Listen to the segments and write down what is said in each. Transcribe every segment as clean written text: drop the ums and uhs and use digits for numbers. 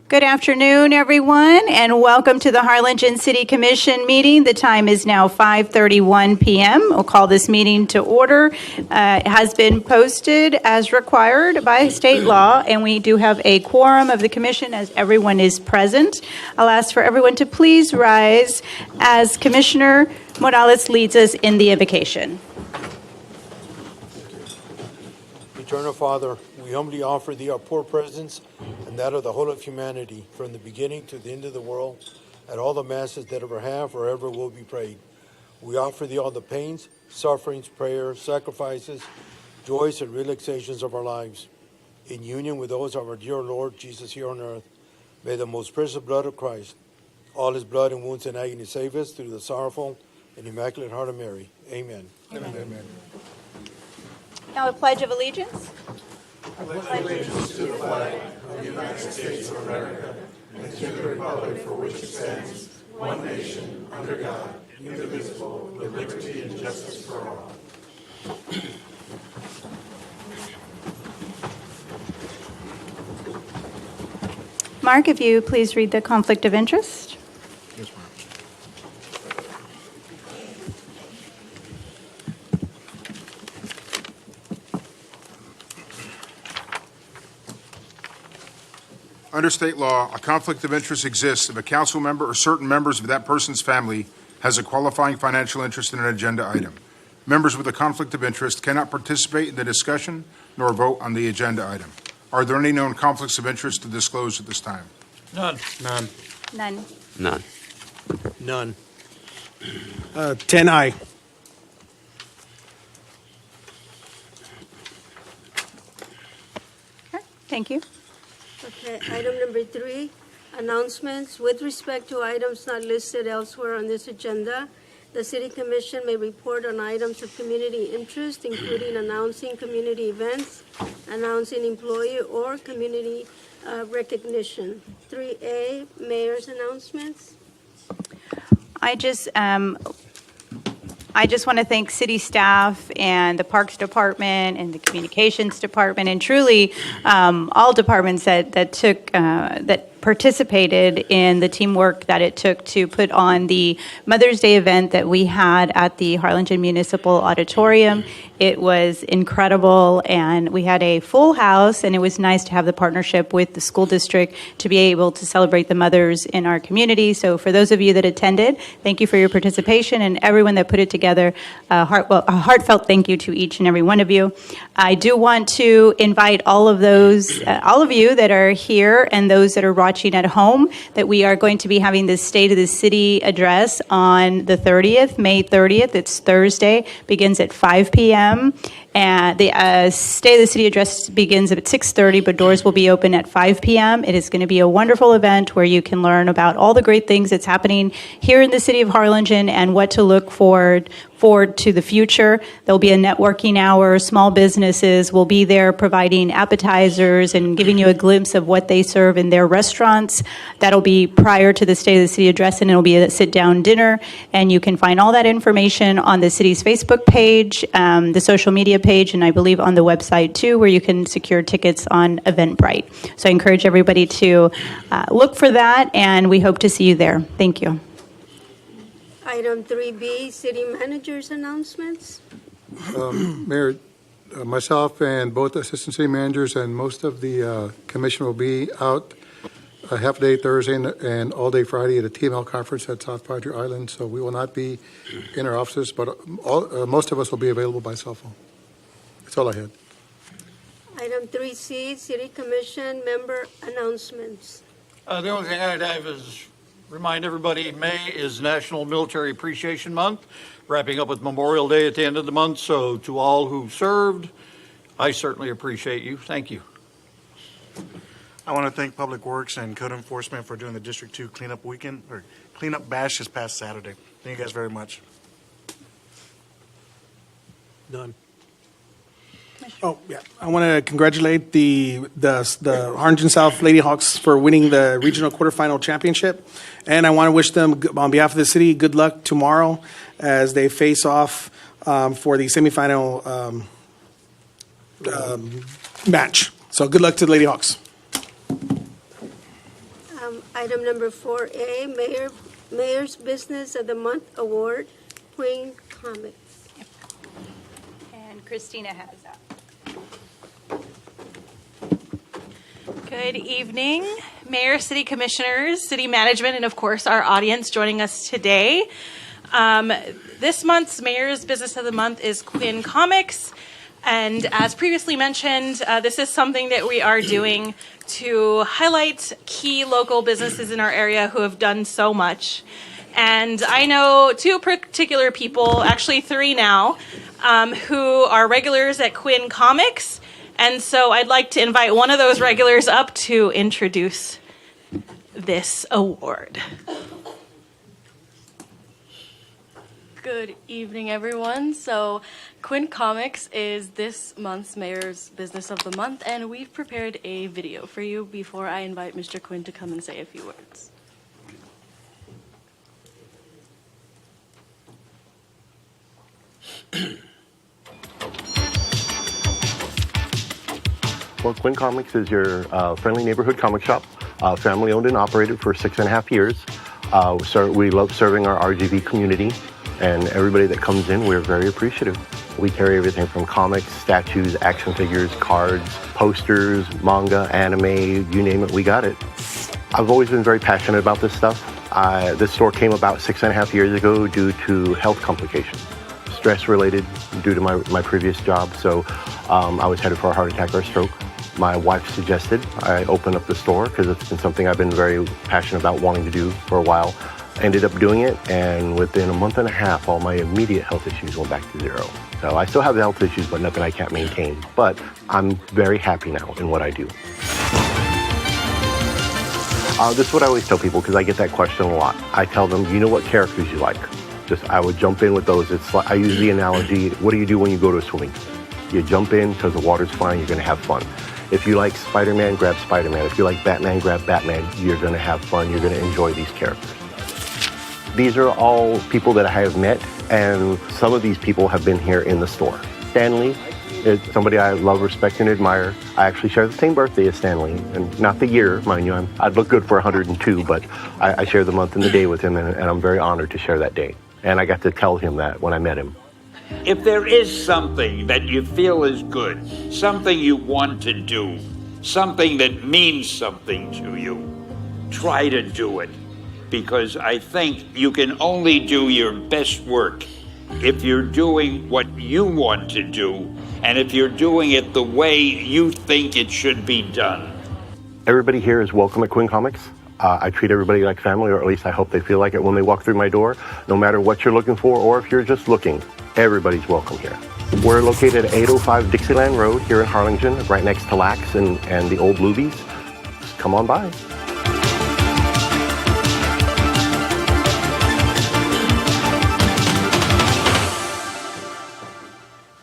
Good afternoon, everyone, and welcome to the Harlingen City Commission meeting. The time is now 5:31 p.m. We'll call this meeting to order. It has been posted as required by state law, and we do have a quorum of the commission as everyone is present. I'll ask for everyone to please rise as Commissioner Morales leads us in the invocation. Eternal Father, we humbly offer Thee our poor presence and that of the whole of humanity, from the beginning to the end of the world, and all the masses that ever have or ever will be prayed. We offer Thee all the pains, sufferings, prayers, sacrifices, joys, and relaxations of our lives. In union with those of our dear Lord Jesus here on earth, may the most precious blood of Christ, all His blood and wounds and agony, save us through the sorrowful and immaculate heart of Mary. Amen. Amen. Amen. Now a pledge of allegiance. I pledge allegiance to the flag of the United States of America and to the republic for which it stands, one nation, under God, indivisible, with liberty and justice for all. Mark, if you please read the conflict of interest. Yes, ma'am. Under state law, a conflict of interest exists if a council member or certain members of that person's family has a qualifying financial interest in an agenda item. Members with a conflict of interest cannot participate in the discussion nor vote on the agenda item. Are there any known conflicts of interest to disclose at this time? None. None. None. None. None. 10 aye. Okay, thank you. Okay, item number 3, announcements. With respect to items not listed elsewhere on this agenda, the City Commission may report on items of community interest, including announcing community events, announcing employee or community recognition. 3A, Mayor's announcements. I just want to thank city staff and the Parks Department and the Communications Department and truly all departments that participated in the teamwork that it took to put on the Mother's Day event that we had at the Harlingen Municipal Auditorium. It was incredible, and we had a full house, and it was nice to have the partnership with the school district to be able to celebrate the mothers in our community. So for those of you that attended, thank you for your participation, and everyone that put it together, a heartfelt thank you to each and every one of you. I do want to invite all of you that are here and those that are watching at home, that we are going to be having this State of the City address on the 30th, May 30th. It's Thursday, begins at 5 p.m. And the State of the City address begins at 6:30, but doors will be open at 5 p.m. It is going to be a wonderful event where you can learn about all the great things that's happening here in the city of Harlingen and what to look forward to the future. There'll be a networking hour. Small businesses will be there providing appetizers and giving you a glimpse of what they serve in their restaurants. That'll be prior to the State of the City address, and it'll be a sit-down dinner. And you can find all that information on the city's Facebook page, the social media page, and I believe on the website too, where you can secure tickets on Eventbrite. So I encourage everybody to look for that, and we hope to see you there. Thank you. Item 3B, City Manager's announcements. Mayor, myself and both assistant city managers and most of the commission will be out a half day Thursday and all day Friday at a TML conference at South Padre Island. So we will not be in our offices, but most of us will be available by cell phone. That's all I had. Item 3C, City Commission member announcements. The only thing I'd have is remind everybody May is National Military Appreciation Month, wrapping up with Memorial Day at the end of the month. So to all who served, I certainly appreciate you. Thank you. I want to thank Public Works and Code Enforcement for doing the District 2 cleanup weekend, or cleanup bash this past Saturday. Thank you guys very much. None. Oh, yeah. I want to congratulate the Harlingen South Lady Hawks for winning the regional quarterfinal championship. And I want to wish them, on behalf of the city, good luck tomorrow as they face off for the semifinal match. So good luck to the Lady Hawks. Item number 4A, Mayor's Business of the Month Award, Queen Comics. And Christina has that. Good evening, Mayor, City Commissioners, City Management, and of course our audience joining us today. This month's Mayor's Business of the Month is Quinn Comics. And as previously mentioned, this is something that we are doing to highlight key local businesses in our area who have done so much. And I know two particular people, actually three now, who are regulars at Quinn Comics. And so I'd like to invite one of those regulars up to introduce this award. Good evening, everyone. So, Quinn Comics is this month's Mayor's Business of the Month, and we've prepared a video for you before I invite Mr. Quinn to come and say a few words. Well, Quinn Comics is your friendly neighborhood comic shop, family owned and operated for 6.5 years. So we love serving our RGV community, and everybody that comes in, we're very appreciative. We carry everything from comics, statues, action figures, cards, posters, manga, anime, you name it, we got it. I've always been very passionate about this stuff. This store came about 6.5 years ago due to health complications, stress related due to my previous job. So I was headed for a heart attack or a stroke. My wife suggested I open up the store because it's been something I've been very passionate about wanting to do for a while. Ended up doing it, and within a month and a half, all my immediate health issues went back to zero. So I still have the health issues, but nothing I can't maintain. But I'm very happy now in what I do. This is what I always tell people because I get that question a lot. I tell them, you know what characters you like? I would jump in with those. It's like, I use the analogy, what do you do when you go to a swimming pool? You jump in because the water's fine, you're going to have fun. If you like Spider-Man, grab Spider-Man. If you like Batman, grab Batman. You're going to have fun. You're going to enjoy these characters. These are all people that I have met, and some of these people have been here in the store. Stan Lee is somebody I love, respect, and admire. I actually share the same birthday as Stan Lee, and not the year, mind you. I'd look good for 102, but I share the month and the day with him, and I'm very honored to share that day. And I got to tell him that when I met him. If there is something that you feel is good, something you want to do, something that means something to you, try to do it. Because I think you can only do your best work if you're doing what you want to do, and if you're doing it the way you think it should be done. Everybody here is welcome at Quinn Comics. I treat everybody like family, or at least I hope they feel like it when they walk through my door. No matter what you're looking for, or if you're just looking, everybody's welcome here. We're located at 805 Dixieland Road here in Harlingen, right next to Lax and the old Lubies. Just come on by.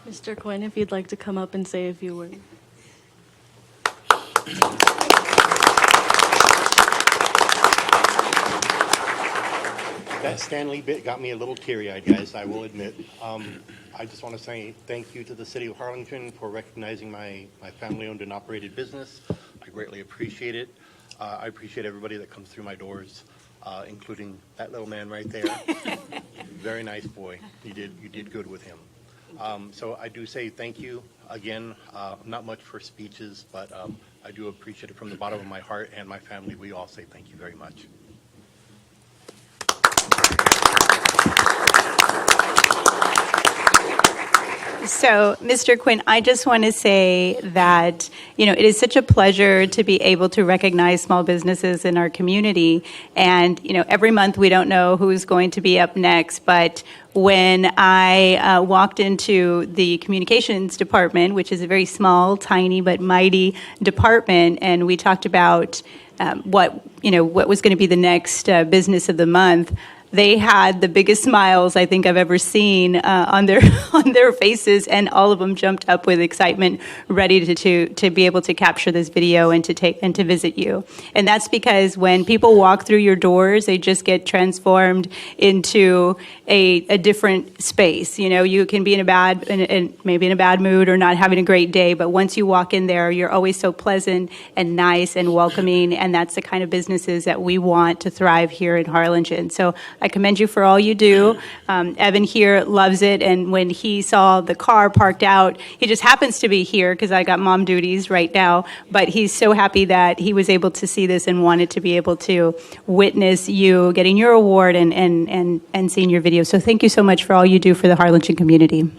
Mr. Quinn, if you'd like to come up and say a few words. That Stanley bit got me a little teary-eyed, guys, I will admit. I just want to say thank you to the City of Harlingen for recognizing my family-owned and operated business. I greatly appreciate it. I appreciate everybody that comes through my doors, including that little man right there. Very nice boy. You did good with him. So I do say thank you again. Not much for speeches, but I do appreciate it from the bottom of my heart, and my family, we all say thank you very much. So, Mr. Quinn, I just want to say that, it is such a pleasure to be able to recognize small businesses in our community. And, every month we don't know who's going to be up next. But when I walked into the communications department, which is a very small, tiny, but mighty department, and we talked about what was going to be the next business of the month, they had the biggest smiles I think I've ever seen on their on their faces, and all of them jumped up with excitement, ready to be able to capture this video and to visit you. And that's because when people walk through your doors, they just get transformed into a different space. You know, you can be maybe in a bad mood or not having a great day, but once you walk in there, you're always so pleasant and nice and welcoming, and that's the kind of businesses that we want to thrive here in Harlingen. So I commend you for all you do. Evan here loves it, and when he saw the car parked out, he just happens to be here because I got mom duties right now, but he's so happy that he was able to see this and wanted to be able to witness you getting your award and seeing your video. So thank you so much for all you do for the Harlingen community.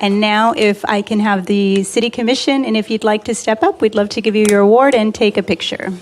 And now if I can have the City Commission, and if you'd like to step up, we'd love to give you your award and take a picture.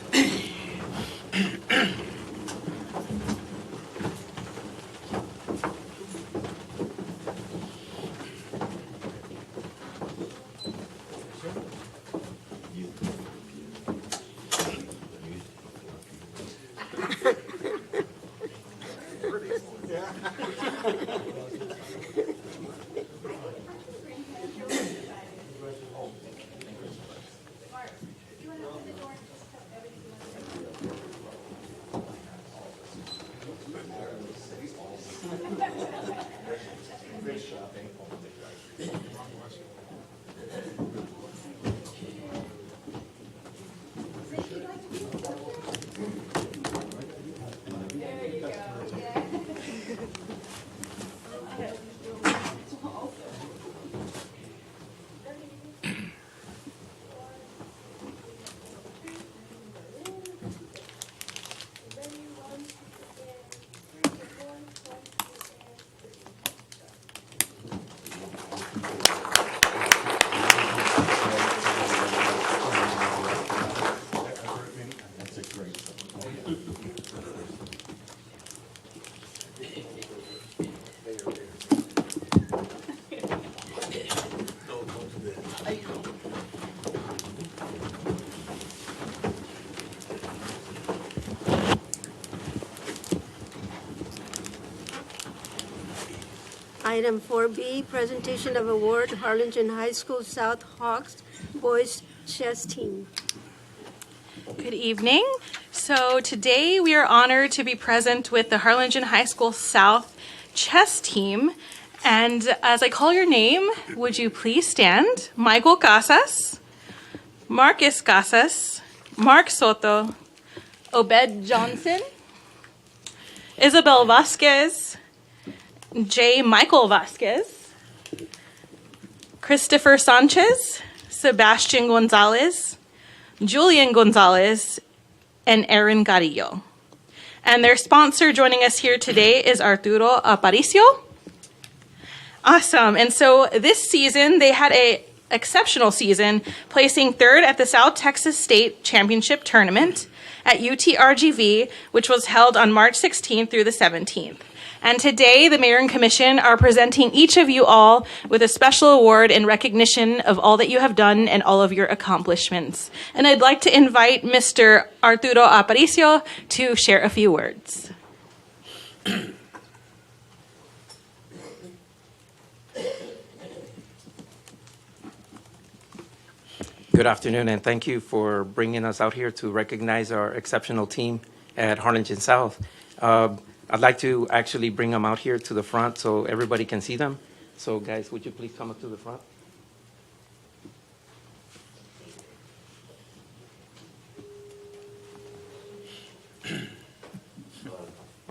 Item 4B, presentation of award, Harlingen High School South Hawks Boys Chess Team. Good evening. So today we are honored to be present with the Harlingen High School South chess team. And as I call your name, would you please stand? Michael Casas, Marcus Casas, Mark Soto, Obed Johnson, Isabel Vasquez, J. Michael Vasquez, Christopher Sanchez, Sebastian Gonzalez, Julian Gonzalez, and Aaron Garillo. And their sponsor joining us here today is Arturo Aparicio. Awesome. And so this season, they had an exceptional season, placing third at the South Texas State Championship Tournament at UTRGV, which was held on March 16th through the 17th. And today, the Mayor and Commission are presenting each of you all with a special award in recognition of all that you have done and all of your accomplishments. And I'd like to invite Mr. Arturo Aparicio to share a few words. Good afternoon, and thank you for bringing us out here to recognize our exceptional team at Harlingen South. I'd like to actually bring them out here to the front so everybody can see them. So guys, would you please come up to the front?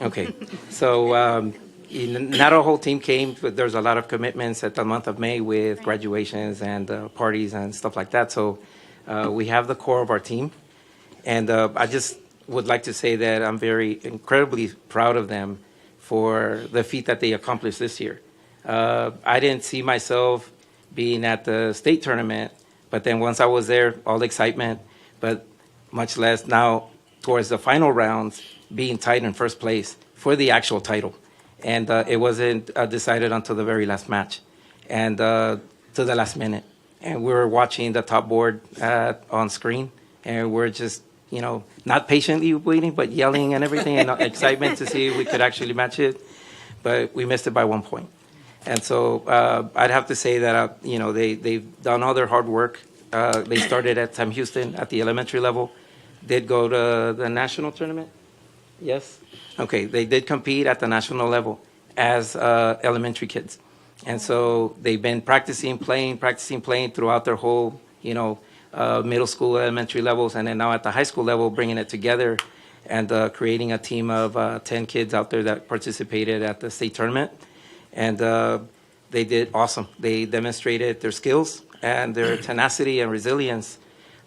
Okay, so not our whole team came, but there's a lot of commitments at the month of May with graduations and parties and stuff like that. So we have the core of our team. And I just would like to say that I'm incredibly proud of them for the feat that they accomplished this year. I didn't see myself being at the state tournament, but then once I was there, all the excitement, but much less now towards the final rounds, being tied in first place for the actual title. And it wasn't decided until the very last match and to the last minute. And we were watching the top board on screen, and we're just, not patiently waiting, but yelling and everything, and excitement to see if we could actually match it. But we missed it by 1 point. And so I'd have to say that, they've done all their hard work. They started at Sam Houston at the elementary level, did go to the national tournament. Yes? Okay, they did compete at the national level as elementary kids. And so they've been practicing playing throughout their whole, middle school, elementary levels, and then now at the high school level, bringing it together and creating a team of 10 kids out there that participated at the state tournament. And they did awesome. They demonstrated their skills and their tenacity and resilience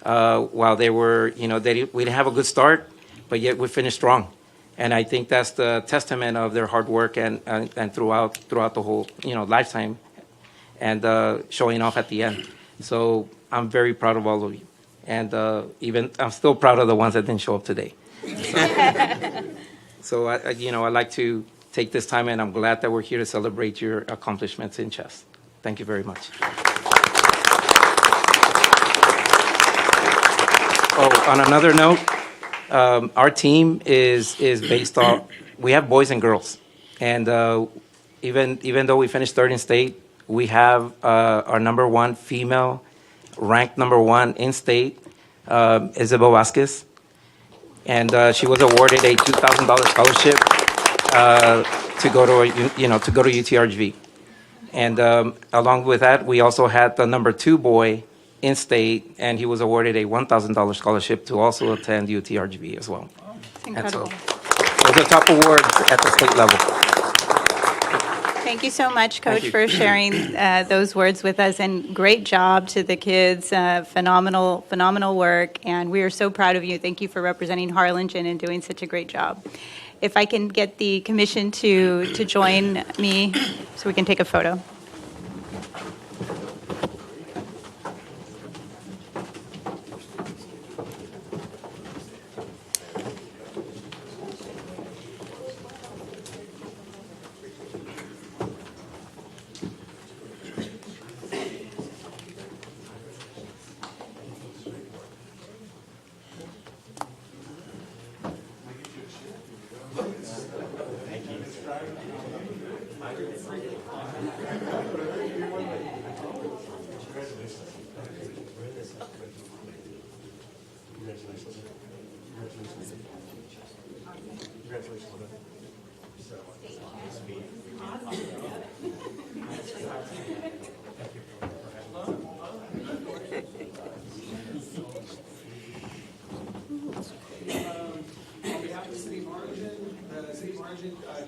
while they were, we didn't have a good start, but yet we finished strong. And I think that's the testament of their hard work and throughout the whole, lifetime, and showing off at the end. So I'm very proud of all of you. And even I'm still proud of the ones that didn't show up today. So I'd like to take this time, and I'm glad that we're here to celebrate your accomplishments in chess. Thank you very much. Oh, on another note, our team is based on, we have boys and girls. And even though we finished third in state, we have our number one female, ranked number one in state, Isabel Vasquez. And she was awarded a $2,000 scholarship to go to UTRGV. And along with that, we also had the number two boy in state, and he was awarded a $1,000 scholarship to also attend UTRGV as well. That's incredible. Those are top awards at the state level. Thank you so much, Coach, for sharing those words with us, and great job to the kids. Phenomenal work, and we are so proud of you. Thank you for representing Harlingen and doing such a great job. If I can get the commission to join me so we can take a photo.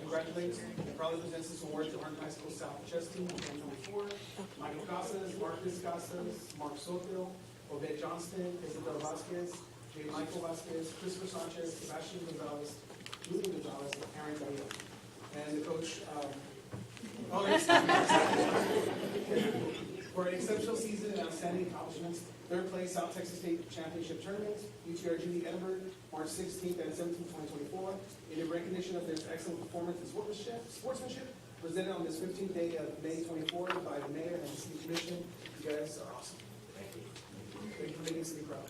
Congratulates and probably presents this award to Harlingen High School South Chess Team in 2024. Michael Casas, Marcus Casas, Mark Soto, Obed Johnston, Isabel Vasquez, J. Michael Vasquez, Christopher Sanchez, Sebastian Gonzalez, Ruben Gonzalez, and Aaron Dario. And the coach, for an exceptional season and outstanding accomplishments, third place South Texas State Championship Tournament, UTRGV Edinburgh, March 16th and 17th, 2024. In recognition of this excellent performance and sportsmanship, presented on this 15th day of May 24 by the mayor and the city commission. You guys are awesome. Thank you. Thank you for making the city proud.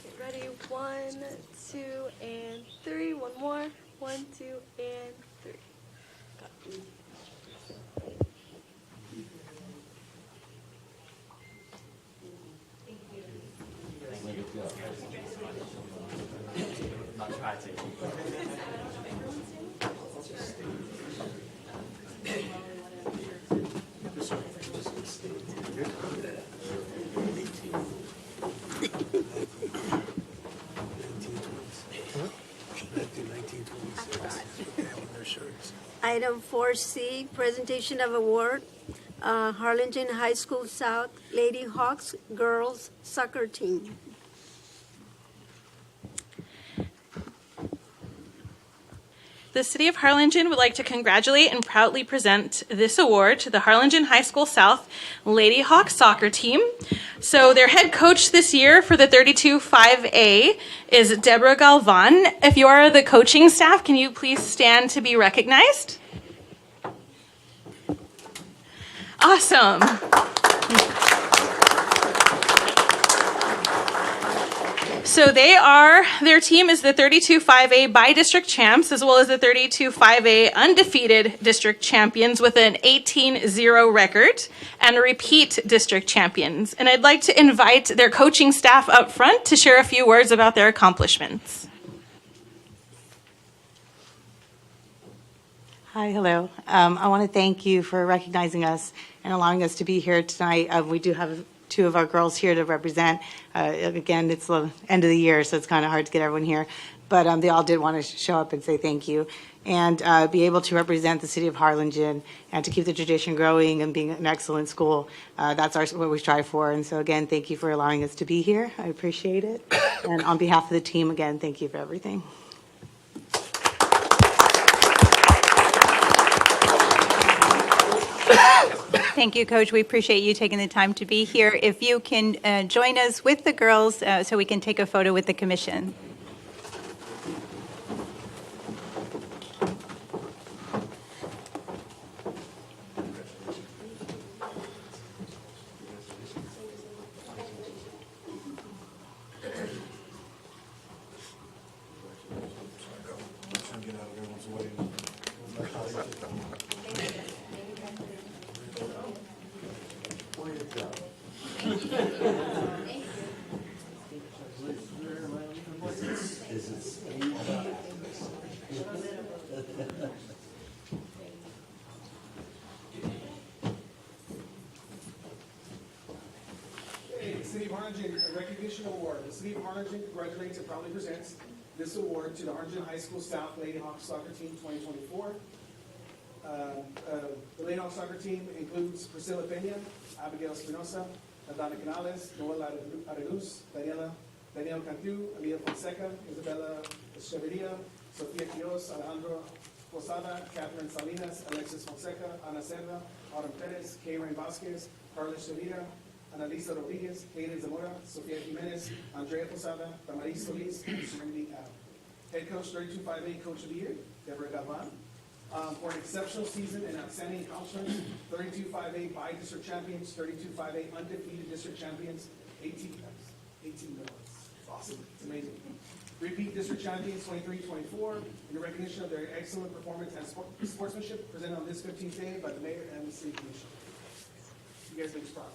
Get ready. 1, 2, and 3. One more. 1, 2, and 3. Got it. Item 4C, presentation of award, Harlingen High School South Lady Hawks Girls Soccer Team. the City of Harlingen would like to congratulate and proudly present this award to the Harlingen High School South Lady Hawks soccer team. So their head coach this year for the 32-5A is Deborah Galvan. If you are the coaching staff, can you please stand to be recognized? Awesome. So their team is the 32-5A by-district champs, as well as the 32-5A undefeated district champions with an 18-0 record and repeat district champions. And I'd like to invite their coaching staff up front to share a few words about their accomplishments. Hi, hello. I want to thank you for recognizing us and allowing us to be here tonight. We do have two of our girls here to represent. Again, it's the end of the year, so it's kind of hard to get everyone here. But they all did want to show up and say thank you and be able to represent the city of Harlingen and to keep the tradition growing and being an excellent school. That's what we strive for. And so, again, thank you for allowing us to be here. I appreciate it. And on behalf of the team, again, thank you for everything. Thank you, Coach. We appreciate you taking the time to be here. If you can join us with the girls so we can take a photo with the commission. City of Harlingen Recognition Award. The City of Harlingen congratulates and proudly presents this award to the Harlingen High School South Lady Hawks Soccer Team 2024. The Lady Hawks Soccer Team includes Priscilla Peña, Abigail Espinosa, Adana Canales, Noel Arenuz, Daniel Cantu, Amelia Fonseca, Isabella Echeverria, Sofia Quios, Alejandro Posada, Catherine Salinas, Alexis Fonseca, Ana Serra, Autumn Perez, Kay Rain Vasquez, Carlos Chavira, Analisa Rodriguez, Hayden Zamora, Sofia Jimenez, Andrea Posada, Damaris Solis, and Serenity Adam. Head coach 32-5A Coach of the Year, Deborah Galvan. For an exceptional season and outstanding accomplishments, 32-5A by-district champions, 32-5A undefeated district champions, 18 medals. It's awesome. It's amazing. Repeat district champions 23-24 in recognition of their excellent performance and sportsmanship presented on this 15th day by the mayor and the city commission. You guys make us proud.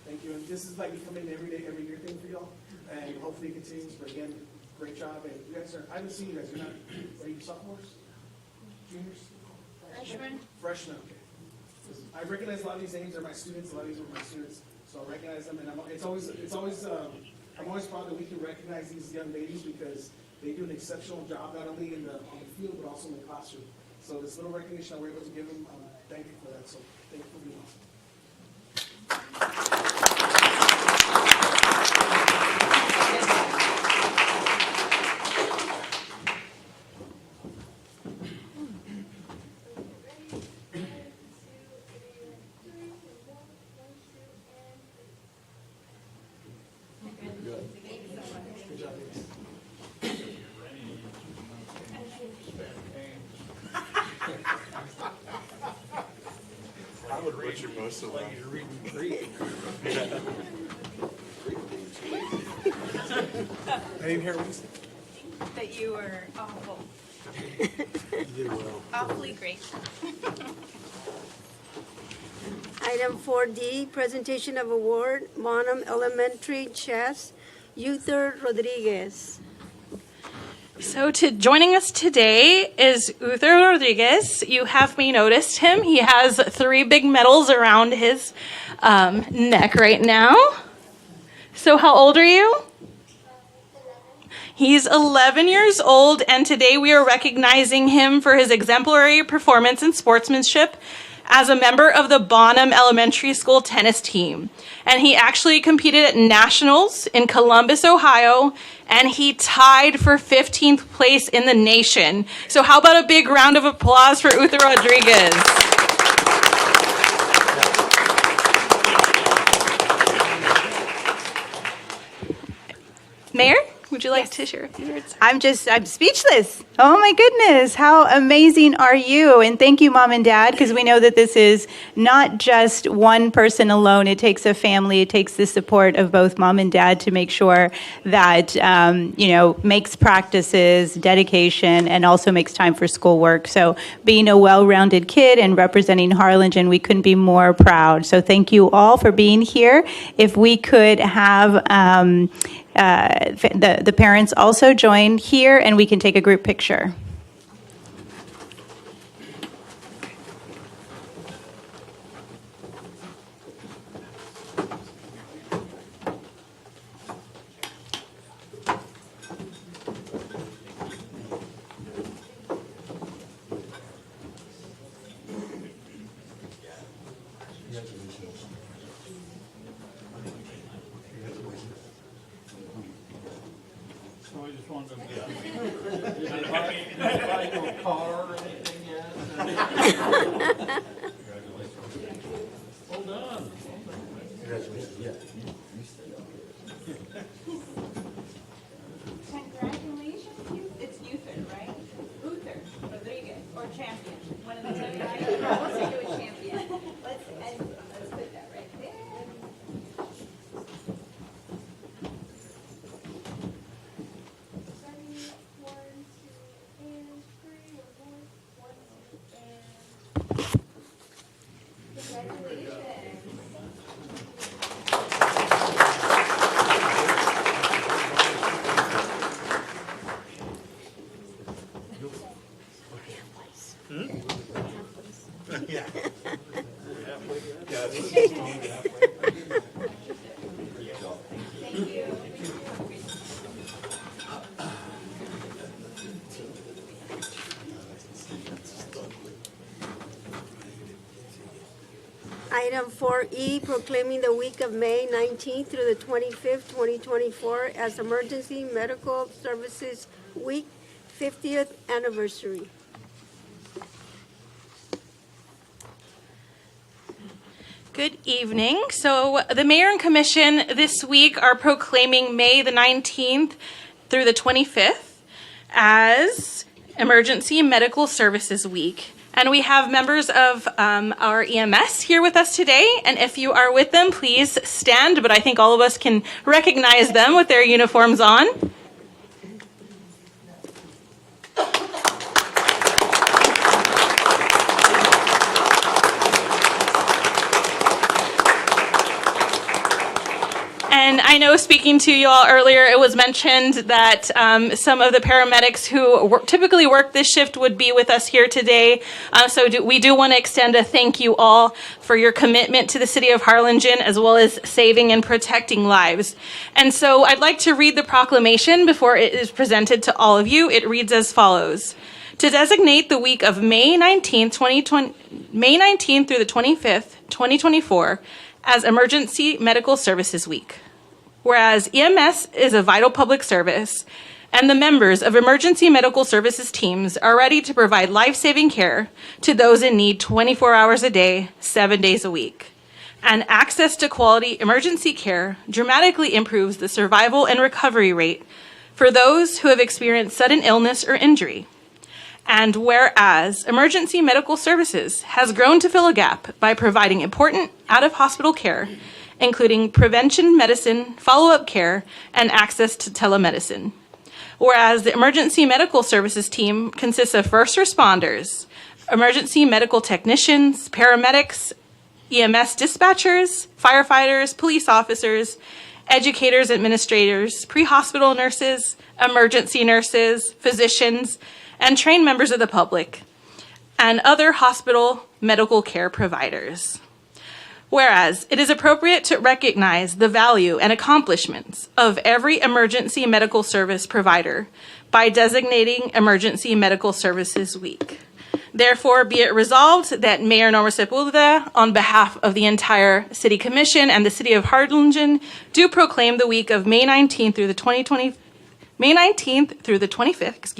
Thank you. And this is like becoming an every year thing for y'all. And hopefully it continues. But again, great job. And you guys I haven't seen you guys. Are you sophomores? Juniors? Freshmen. Okay. I recognize a lot of these names. They're my students. A lot of these are my students. So I recognize them. And I'm always proud that we can recognize these young ladies because they do an exceptional job, not only on the field, but also in the classroom. So this little recognition that we're able to give them, thank you for that. So thank you for being awesome. I would read you most of them. You're reading Greek. I didn't hear what you said. That you were awful. You did well. Awfully great. Item 4D, presentation of award, Bonham Elementary Chess, Uther Rodriguez. So joining us today is Uther Rodriguez. You have me noticed him. He has 3 big medals around his neck right now. So how old are you? He's 11 years old, and today we are recognizing him for his exemplary performance and sportsmanship as a member of the Bonham Elementary School tennis team. And he actually competed at nationals in Columbus, Ohio, and he tied for 15th place in the nation. So how about a big round of applause for Uther Rodriguez? Mayor, would you like to share a few words? I'm speechless. Oh my goodness, how amazing are you? And thank you, Mom and Dad, because we know that this is not just one person alone. It takes a family. It takes the support of both Mom and Dad to make sure that, makes practices, dedication, and also makes time for schoolwork. So being a well-rounded kid and representing Harlingen, we couldn't be more proud. So thank you all for being here. If we could have the parents also join here, and we can take a group picture. It's Uther, right? Uther Rodriguez, or champion. One of the two. We'll say you a champion. Let's put that right there. Item 4E, proclaiming the week of May 19th through the 25th, 2024 as Emergency Medical Services Week, 50th anniversary. Good evening. So the Mayor and Commission this week are proclaiming May the 19th through the 25th as Emergency Medical Services Week. And we have members of our EMS here with us today. And if you are with them, please stand. But I think all of us can recognize them with their uniforms on. And I know, speaking to you all earlier, it was mentioned that some of the paramedics who typically work this shift would be with us here today. We do want to extend a thank you all for your commitment to the city of Harlingen, as well as saving and protecting lives. And so I'd like to read the proclamation before it is presented to all of you. It reads as follows. To designate the week of May 19th through the 25th, 2024, as Emergency Medical Services Week. Whereas EMS is a vital public service, and the members of emergency medical services teams are ready to provide life-saving care to those in need 24 hours a day, 7 days a week. And access to quality emergency care dramatically improves the survival and recovery rate for those who have experienced sudden illness or injury. And whereas emergency medical services has grown to fill a gap by providing important out-of-hospital care, including prevention medicine, follow-up care, and access to telemedicine. Whereas the emergency medical services team consists of first responders, emergency medical technicians, paramedics, EMS dispatchers, firefighters, police officers, educators, administrators, pre-hospital nurses, emergency nurses, physicians, and trained members of the public, and other hospital medical care providers. Whereas it is appropriate to recognize the value and accomplishments of every emergency medical service provider by designating Emergency Medical Services Week. Therefore, be it resolved that Mayor Norma Sepulveda, on behalf of the entire City Commission and the City of Harlingen, do proclaim the week of May 19th through the 25th,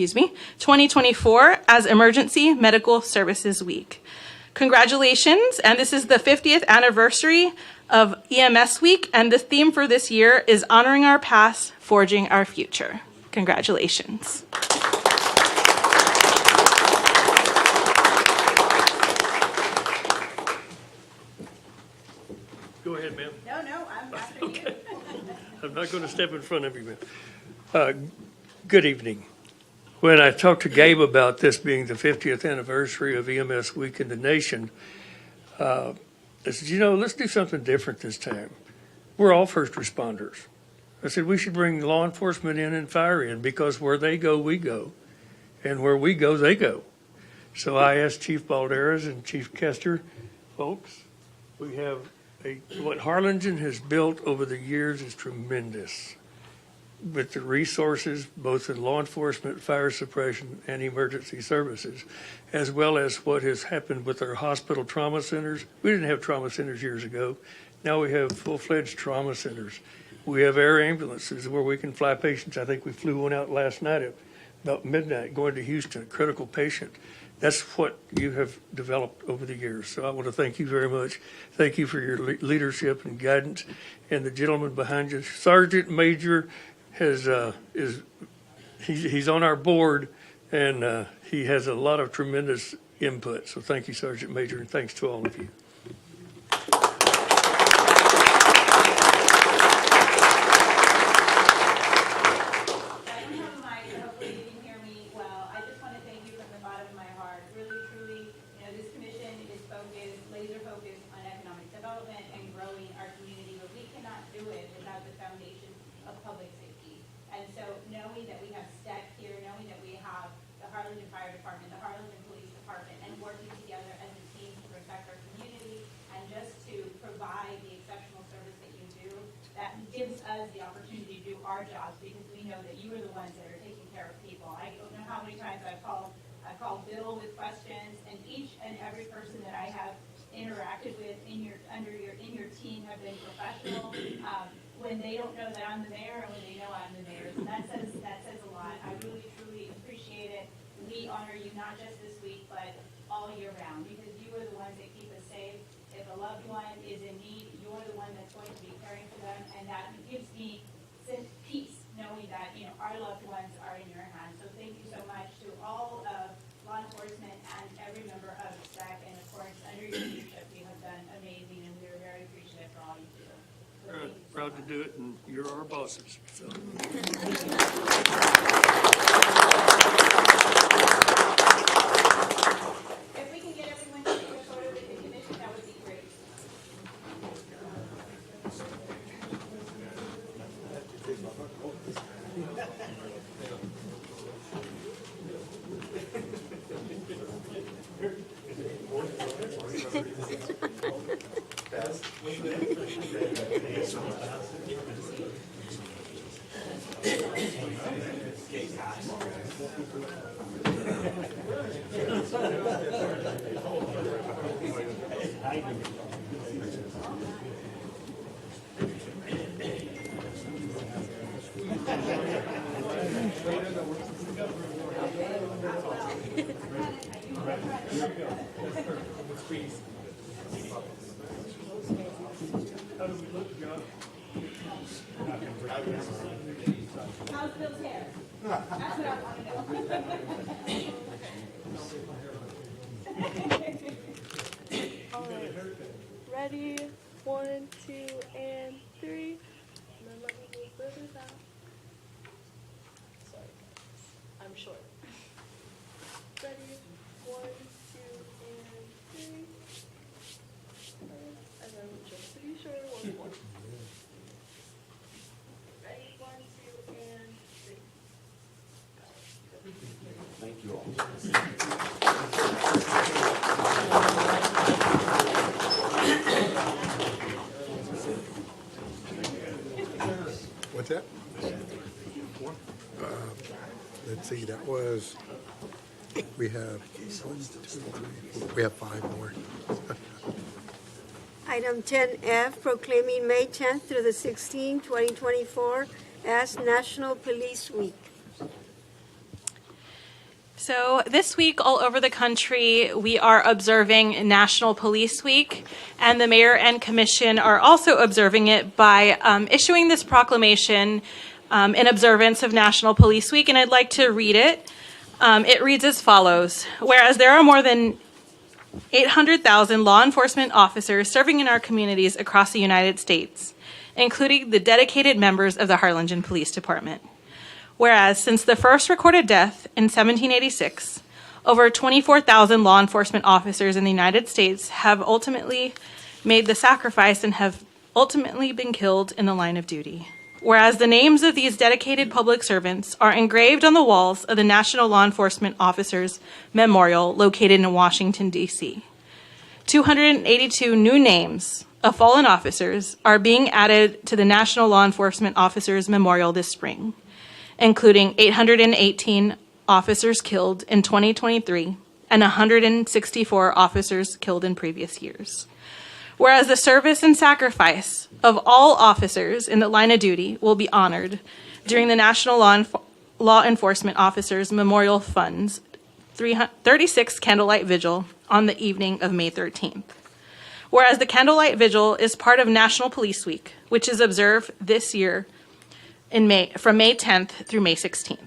2024, as Emergency Medical Services Week. Congratulations, and this is the 50th anniversary of EMS Week, and the theme for this year is Honoring Our Past, Forging Our Future. Congratulations. Go ahead, ma'am. No, I'm after you. I'm not going to step in front of you, ma'am. Good evening. When I talked to Gabe about this being the 50th anniversary of EMS Week in the nation, I said, let's do something different this time. We're all first responders. I said, we should bring law enforcement in and fire in, because where they go, we go. And where we go, they go. So I asked Chief Balderas and Chief Kester, folks, we have what Harlingen has built over the years is tremendous. With the resources, both in law enforcement, fire suppression, and emergency services, as well as what has happened with our hospital trauma centers. We didn't have trauma centers years ago. Now we have full-fledged trauma centers. We have air ambulances where we can fly patients. I think we flew one out last night at about midnight going to Houston, a critical patient. That's what you have developed over the years. So I want to thank you very much. Thank you for your leadership and guidance. And the gentleman behind you, Sergeant Major, he's on our board, and he has a lot of tremendous input. So thank you, Sergeant Major, and thanks to all of you. gives us the opportunity to do our jobs because we know that you are the ones that are taking care of people. I don't know how many times I've called Bill with questions, and each and every person that I have interacted with in your team have been professional. When they don't know that I'm the mayor, and when they know I'm the mayor, so that says a lot. I really truly appreciate it. We honor you not just this week, but all year round, because you are the ones that keep us safe. If a loved one is in need, you're the one that's going to be caring for them, and that gives me peace knowing that our loved ones are in your hands. So thank you so much to all of law enforcement and every member of SAC, and of course under your leadership you have done amazing, and we are very appreciative for all you do. So proud to do it, and you're our bosses. So. If we can get everyone to take a photo with the commission, that would be great. How do we look, John? How's Bill's hair? That's what I want to know. All right. Ready? 1, 2, and 3. And then let me move further out. Sorry, guys. I'm short. Ready? 1, 2, and 3. And then just to be sure, 1 more. Ready? 1, 2, and 3. Thank you all. What's that? Let's see, that was We have 1, 2, 3, 4. We have 5 more. Item 10F, proclaiming May 10th through the 16th, 2024 as National Police Week. So this week, all over the country, we are observing National Police Week, and the mayor and commission are also observing it by issuing this proclamation in observance of National Police Week, and I'd like to read it. It reads as follows. Whereas there are more than 800,000 law enforcement officers serving in our communities across the United States, including the dedicated members of the Harlingen Police Department. Whereas since the first recorded death in 1786, over 24,000 law enforcement officers in the United States have ultimately made the sacrifice and have ultimately been killed in the line of duty. Whereas the names of these dedicated public servants are engraved on the walls of the National Law Enforcement Officers Memorial located in Washington, D.C. 282 new names of fallen officers are being added to the National Law Enforcement Officers Memorial this spring, including 818 officers killed in 2023 and 164 officers killed in previous years. Whereas the service and sacrifice of all officers in the line of duty will be honored during the National Law Enforcement Officers Memorial Fund's 36th Candlelight Vigil on the evening of May 13th. Whereas the Candlelight Vigil is part of National Police Week, which is observed this year from May 10th through May 16th.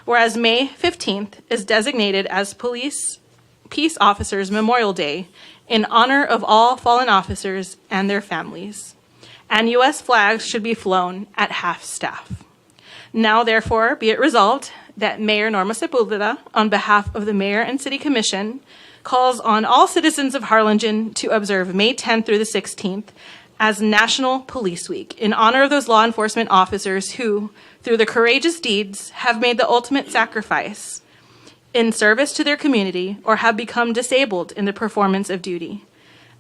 Whereas May 15th is designated as Peace Officers Memorial Day in honor of all fallen officers and their families, and U.S. flags should be flown at half-staff. Now, therefore, be it resolved that Mayor Norma Sepulveda, on behalf of the Mayor and City Commission, calls on all citizens of Harlingen to observe May 10th through the 16th as National Police Week in honor of those law enforcement officers who, through their courageous deeds, have made the ultimate sacrifice in service to their community or have become disabled in the performance of duty.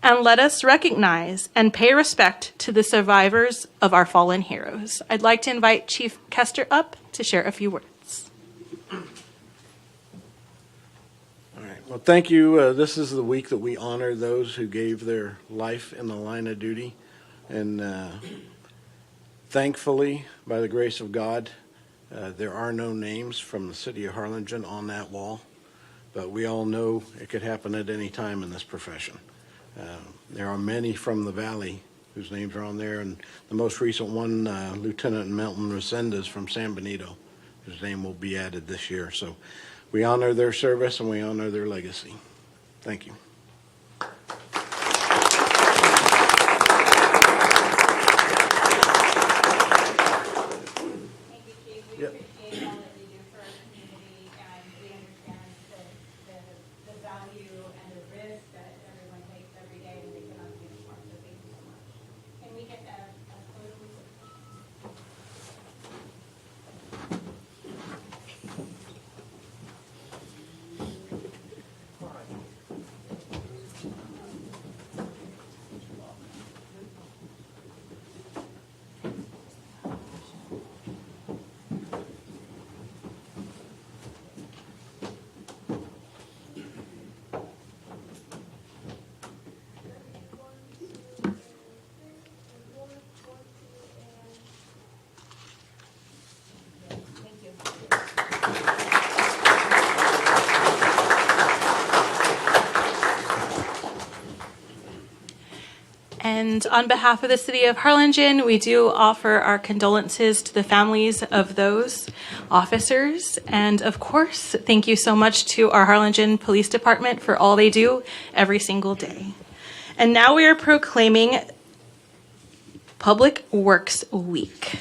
And let us recognize and pay respect to the survivors of our fallen heroes. I'd like to invite Chief Kester up to share a few words. All right. Well, thank you. This is the week that we honor those who gave their life in the line of duty. And thankfully, by the grace of God, there are no names from the city of Harlingen on that wall. But we all know it could happen at any time in this profession. There are many from the Valley whose names are on there. And the most recent one, Lieutenant Milton Resendez from San Benito, whose name will be added this year. So we honor their service and we honor their legacy. Thank you. And on behalf of the city of Harlingen, we do offer our condolences to the families of those officers. And of course, thank you so much to our Harlingen Police Department for all they do every single day. And now we are proclaiming Public Works Week.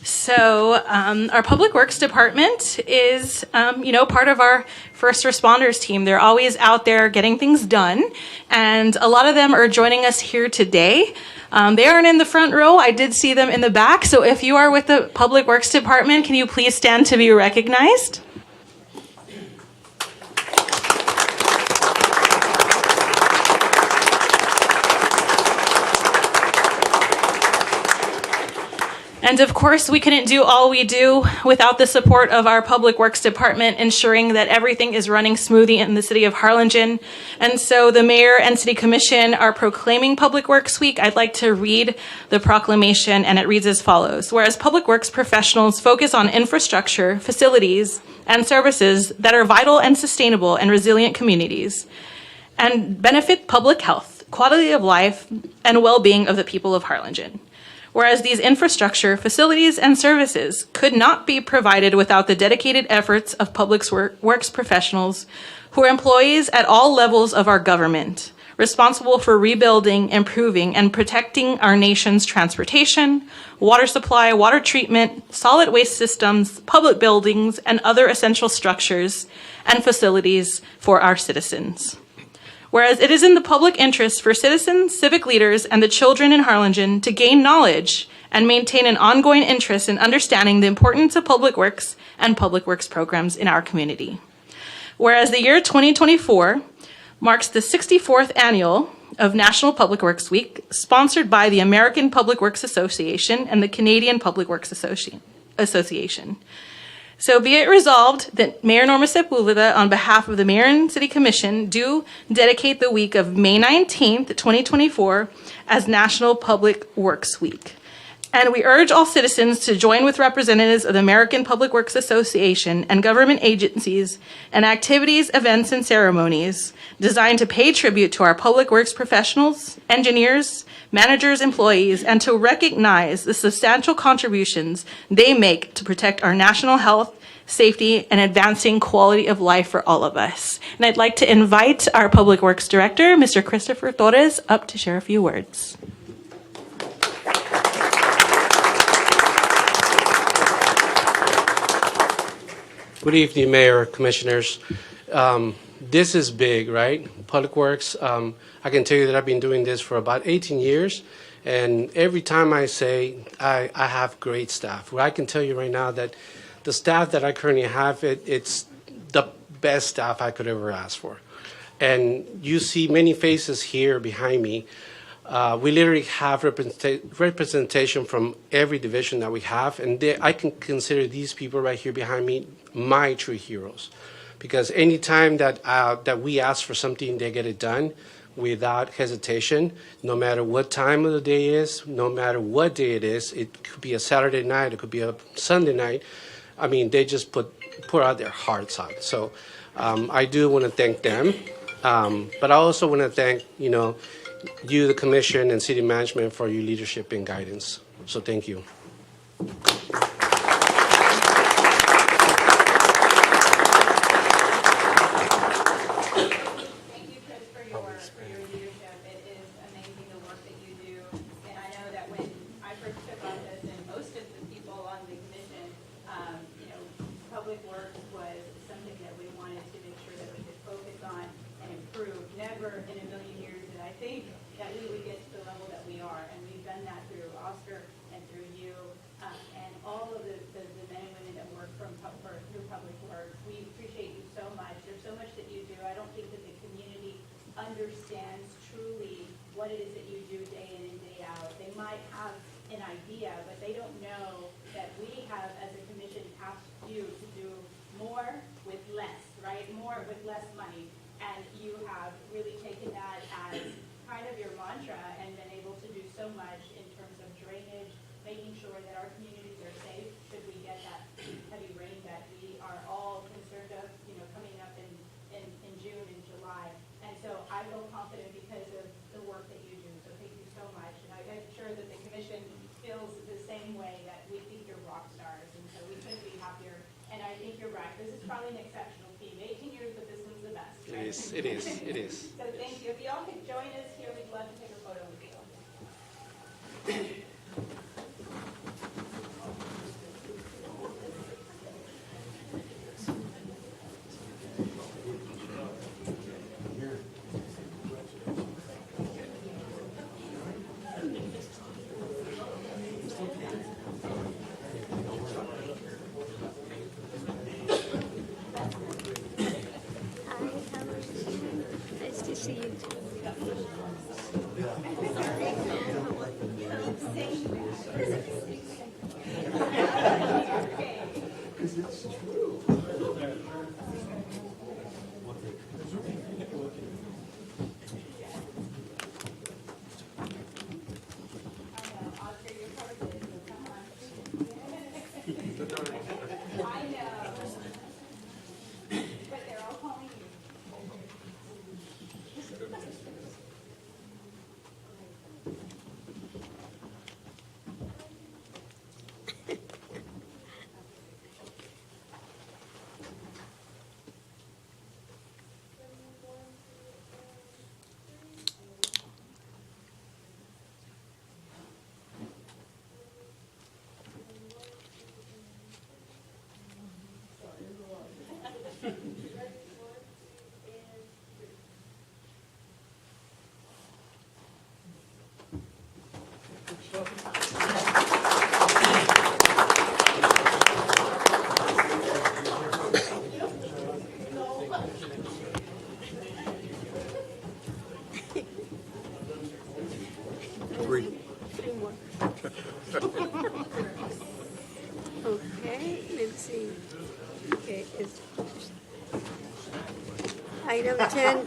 So our Public Works Department is, part of our first responders team. They're always out there getting things done, and a lot of them are joining us here today. They aren't in the front row. I did see them in the back. So if you are with the Public Works Department, can you please stand to be recognized? And of course, we couldn't do all we do without the support of our Public Works Department, ensuring that everything is running smoothly in the city of Harlingen. And so the mayor and city commission are proclaiming Public Works Week. I'd like to read the proclamation, and it reads as follows. Whereas public works professionals focus on infrastructure, facilities, and services that are vital and sustainable in resilient communities and benefit public health, quality of life, and well-being of the people of Harlingen. Whereas these infrastructure, facilities, and services could not be provided without the dedicated efforts of public works professionals who are employees at all levels of our government, responsible for rebuilding, improving, and protecting our nation's transportation, water supply, water treatment, solid waste systems, public buildings, and other essential structures and facilities for our citizens. Whereas it is in the public interest for citizens, civic leaders, and the children in Harlingen to gain knowledge and maintain an ongoing interest in understanding the importance of public works and public works programs in our community. Whereas the year 2024 marks the 64th annual of National Public Works Week, sponsored by the American Public Works Association and the Canadian Public Works Association. So be it resolved that Mayor Norma Sepulveda, on behalf of the Mayor and City Commission, do dedicate the week of May 19th, 2024 as National Public Works Week. And we urge all citizens to join with representatives of the American Public Works Association and government agencies and activities, events, and ceremonies designed to pay tribute to our public works professionals, engineers, managers, employees, and to recognize the substantial contributions they make to protect our national health, safety, and advancing quality of life for all of us. And I'd like to invite our Public Works Director, Mr. Christopher Torres, up to share a few words. Good evening, Mayor, Commissioners. This is big, right? Public Works. I can tell you that I've been doing this for about 18 years, and every time I say I have great staff. Well, I can tell you right now that the staff that I currently have, it's the best staff I could ever ask for. And you see many faces here behind me. We literally have representation from every division that we have, and I can consider these people right here behind me my true heroes, because anytime that we ask for something, they get it done without hesitation, no matter what time of the day is, no matter what day it is. It could be a Saturday night, it could be a Sunday night. I mean, they just put out their hearts out. So I do want to thank them, but I also want to thank you, the Commission and City Management, for your leadership and guidance. So thank you. Understands truly what it is that you do day in and day out. They might have an idea, but they don't know that we have, as a commission, asked you to do more with less, right? More with less money. And you have really taken that as kind of your mantra and been able to do so much in terms of drainage, making sure that our communities are safe should we get that heavy rain that we are all concerned of, coming up in June and July. And so I feel confident because of the work that you do. So thank you so much. And I'm sure that the commission feels the same way, that we think you're rock stars. And so we couldn't be happier. And I think you're right. This is probably an exceptional team. 18 years, but this one's the best. Right? It is. So thank you. If y'all could join us here, we'd love to take a photo with you. Nice to see you. Three. Three more. Okay, let's see. Okay, it's item 10.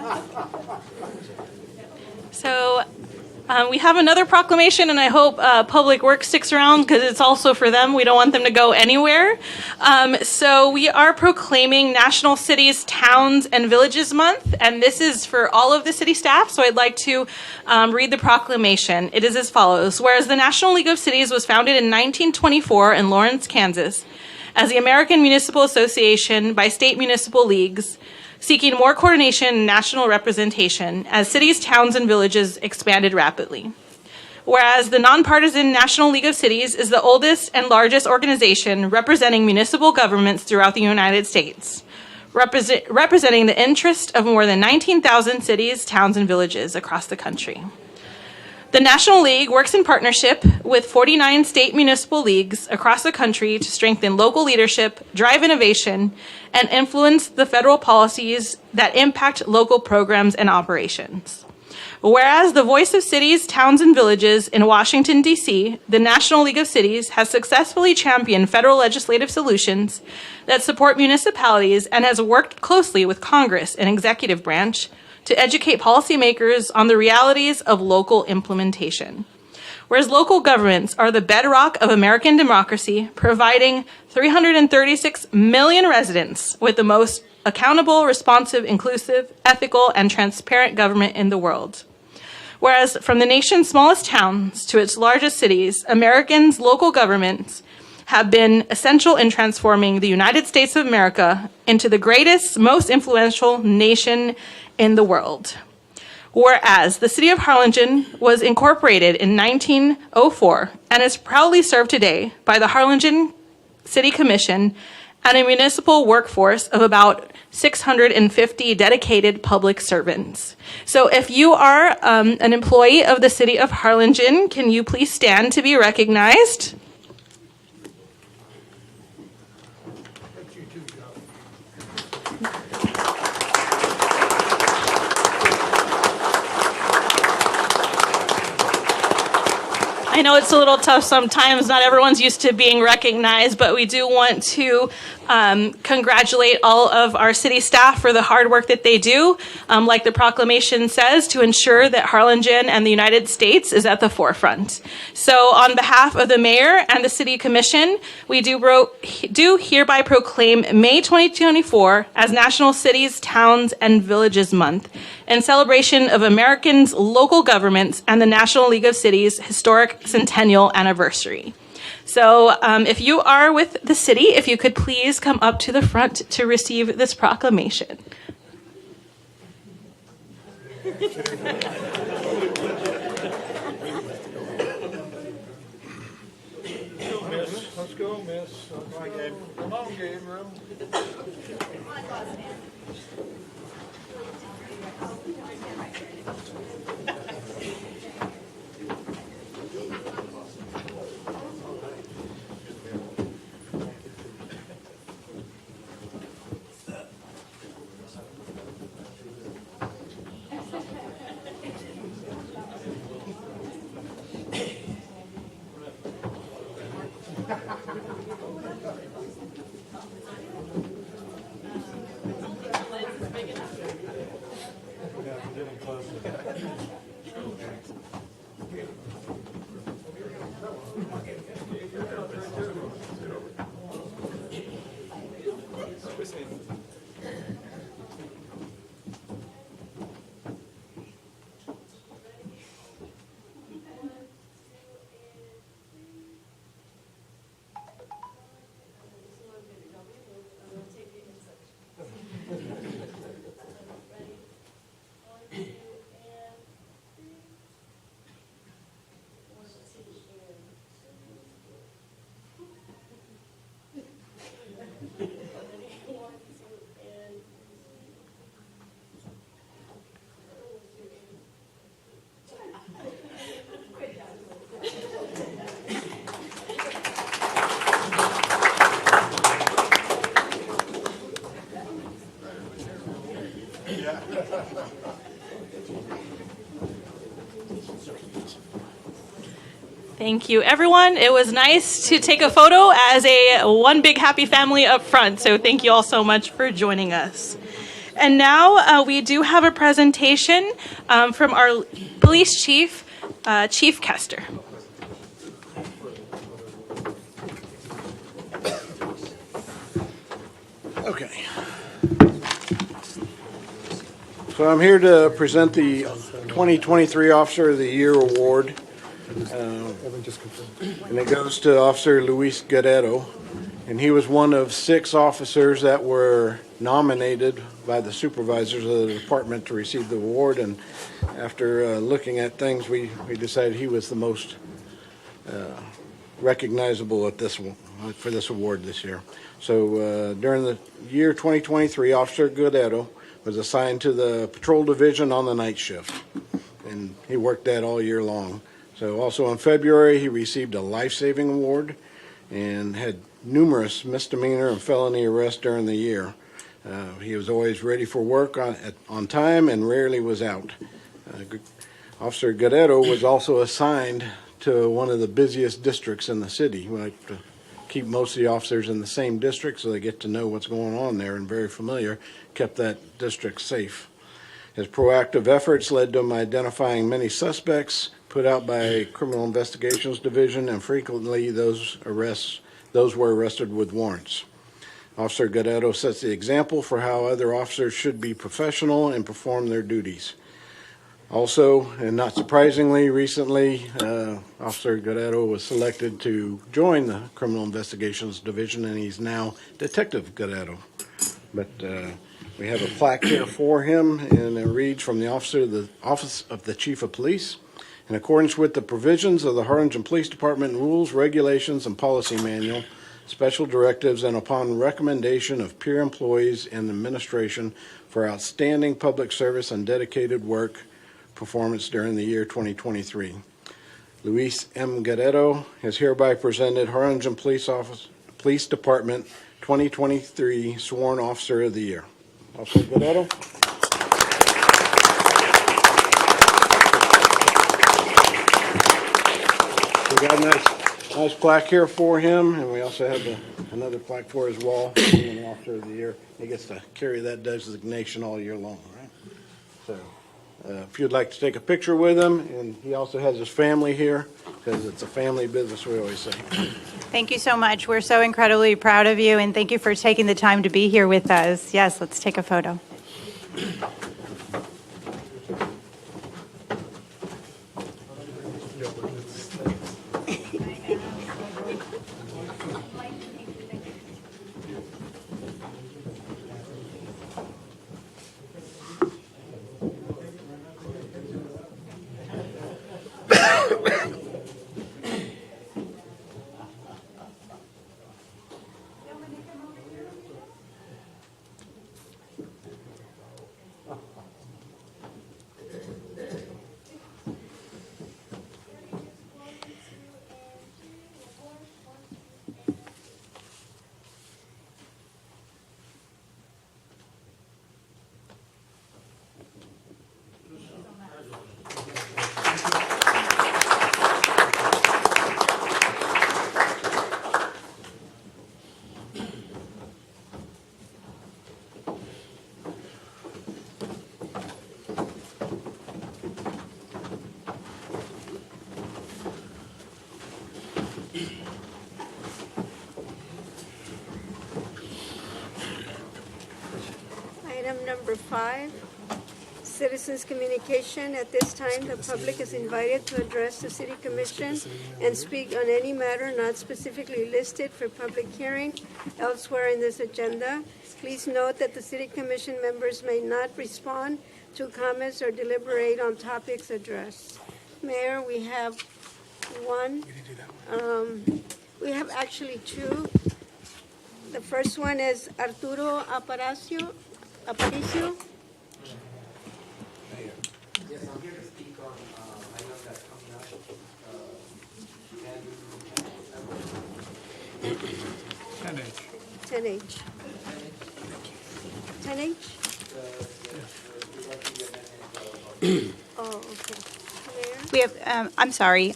So we have another proclamation, and I hope Public Works sticks around because it's also for them. We don't want them to go anywhere. So we are proclaiming National Cities, Towns, and Villages Month, and this is for all of the city staff. So I'd like to read the proclamation. It is as follows. Whereas the National League of Cities was founded in 1924 in Lawrence, Kansas, as the American Municipal Association by state municipal leagues, seeking more coordination and national representation as cities, towns, and villages expanded rapidly. Whereas the nonpartisan National League of Cities is the oldest and largest organization representing municipal governments throughout the United States, representing the interest of more than 19,000 cities, towns, and villages across the country. The National League works in partnership with 49 state municipal leagues across the country to strengthen local leadership, drive innovation, and influence the federal policies that impact local programs and operations. Whereas the voice of cities, towns, and villages in Washington, D.C., the National League of Cities has successfully championed federal legislative solutions that support municipalities and has worked closely with Congress and executive branch to educate policymakers on the realities of local implementation. Whereas local governments are the bedrock of American democracy, providing 336 million residents with the most accountable, responsive, inclusive, ethical, and transparent government in the world. Whereas from the nation's smallest towns to its largest cities, Americans' local governments have been essential in transforming the United States of America into the greatest, most influential nation in the world. Whereas the city of Harlingen was incorporated in 1904 and is proudly served today by the Harlingen City Commission and a municipal workforce of about 650 dedicated public servants. So if you are an employee of the city of Harlingen, can you please stand to be recognized? I know it's a little tough sometimes. Not everyone's used to being recognized, but we do want to congratulate all of our city staff for the hard work that they do, like the proclamation says, to ensure that Harlingen and the United States is at the forefront. So on behalf of the mayor and the city commission, we do hereby proclaim May 2024 as National Cities, Towns, and Villages Month in celebration of Americans' local governments and the National League of Cities' historic centennial anniversary. So if you are with the city, if you could please come up to the front to receive this proclamation. Let's go, miss. Come on, Gabriel. Close. Thank you, everyone. It was nice to take a photo as a one big happy family up front. So thank you all so much for joining us. And now we do have a presentation from our police chief, Chief Kester. Okay. So I'm here to present the 2023 Officer of the Year Award. And it goes to Officer Luis Guerrero. And he was one of 6 officers that were nominated by the supervisors of the department to receive the award. And after looking at things, we decided he was the most recognizable at this one, for this award this year. So during the year 2023, Officer Guerrero was assigned to the patrol division on the night shift. And he worked that all year long. So also in February, he received a life-saving award and had numerous misdemeanor and felony arrests during the year. He was always ready for work on time and rarely was out. Officer Guerrero was also assigned to one of the busiest districts in the city. We like to keep most of the officers in the same district so they get to know what's going on there and very familiar, kept that district safe. His proactive efforts led to him identifying many suspects put out by Criminal Investigations Division, and frequently those were arrested with warrants. Officer Guerrero sets the example for how other officers should be professional and perform their duties. Also, and not surprisingly, recently, Officer Guerrero was selected to join the Criminal Investigations Division, and he's now Detective Guerrero. But we have a plaque here for him, and it reads, from the Office of the Chief of Police. In accordance with the provisions of the Harlingen Police Department rules, regulations, and policy manual, special directives, and upon recommendation of peer employees and administration for outstanding public service and dedicated work performance during the year 2023. Luis M. Guerrero is hereby presented Harlingen Police Department 2023 Sworn Officer of the Year. Officer Guerrero. We got a nice plaque here for him, and we also have another plaque for his wall, being an Officer of the Year. He gets to carry that designation all year long, right? So, if you'd like to take a picture with him, and he also has his family here, because it's a family business, we always say. Thank you so much. We're so incredibly proud of you, and thank you for taking the time to be here with us. Yes, let's take a photo. Item number 5, citizens' communication. At this time, the public is invited to address the City Commission and speak on any matter not specifically listed for public hearing elsewhere in this agenda. Please note that the City Commission members may not respond to comments or deliberate on topics addressed. Mayor, we have one. We have actually 2. The first one is Arturo Aparicio. Yes, I'm here to speak on items that's coming up. 10H. 10H? Oh, okay. Mayor? We have, I'm sorry,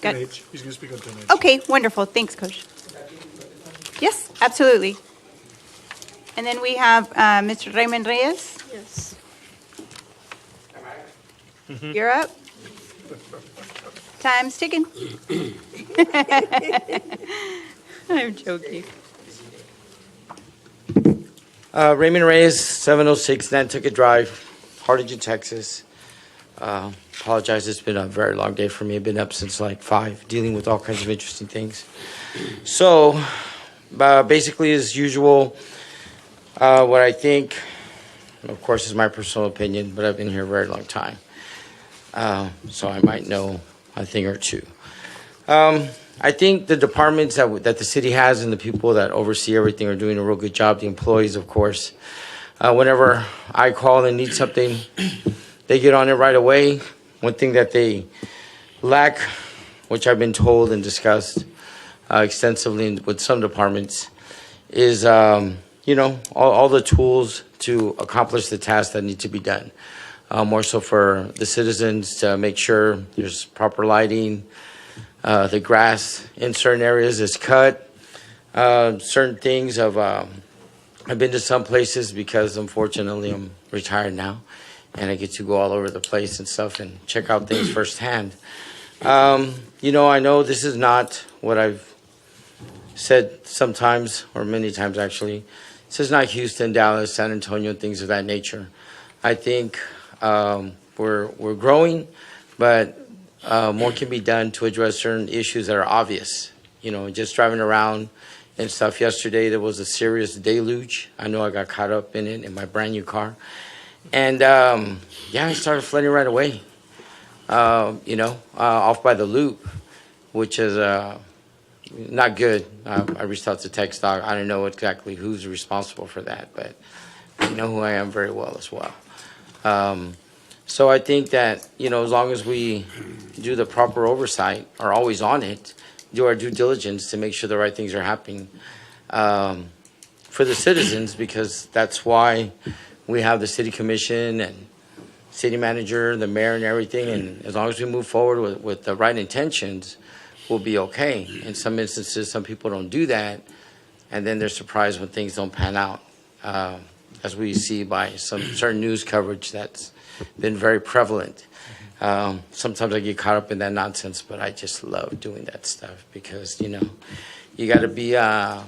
Got- 10H. He's going to speak on 10H. Okay, wonderful. Thanks, Coach. Yes, absolutely. And then we have Mr. Raymond Reyes. Yes. You're up. Time's ticking. I'm joking. Raymond Reyes, 706 Nantucket Drive, Harlingen, Texas. Apologize, it's been a very long day for me. I've been up since like 5, dealing with all kinds of interesting things. So, basically, as usual, what I think, of course, is my personal opinion, but I've been here a very long time. So I might know a thing or two. I think the departments that the city has and the people that oversee everything are doing a real good job. The employees, of course. Whenever I call and need something, they get on it right away. One thing that they lack, which I've been told and discussed extensively with some departments, is all the tools to accomplish the tasks that need to be done. More so for the citizens to make sure there's proper lighting, the grass in certain areas is cut. Certain things I've been to some places because unfortunately I'm retired now and I get to go all over the place and stuff and check out things firsthand. I know this is not what I've said sometimes, or many times actually. This is not Houston, Dallas, San Antonio, things of that nature. I think we're growing, but more can be done to address certain issues that are obvious. Just driving around and stuff. Yesterday there was a serious deluge. I know I got caught up in it in my brand new car, and I started flooding right away. Off by the loop, which is not good. I reached out to TxDOT. I don't know exactly who's responsible for that, but you know who I am very well as well. So I think that, as long as we do the proper oversight, are always on it, do our due diligence to make sure the right things are happening for the citizens, because that's why we have the city commission and city manager, the mayor and everything. And as long as we move forward with the right intentions, we'll be okay. In some instances, some people don't do that, and then they're surprised when things don't pan out, as we see by some certain news coverage that's been very prevalent. Sometimes I get caught up in that nonsense, but I just love doing that stuff because, you got to be, if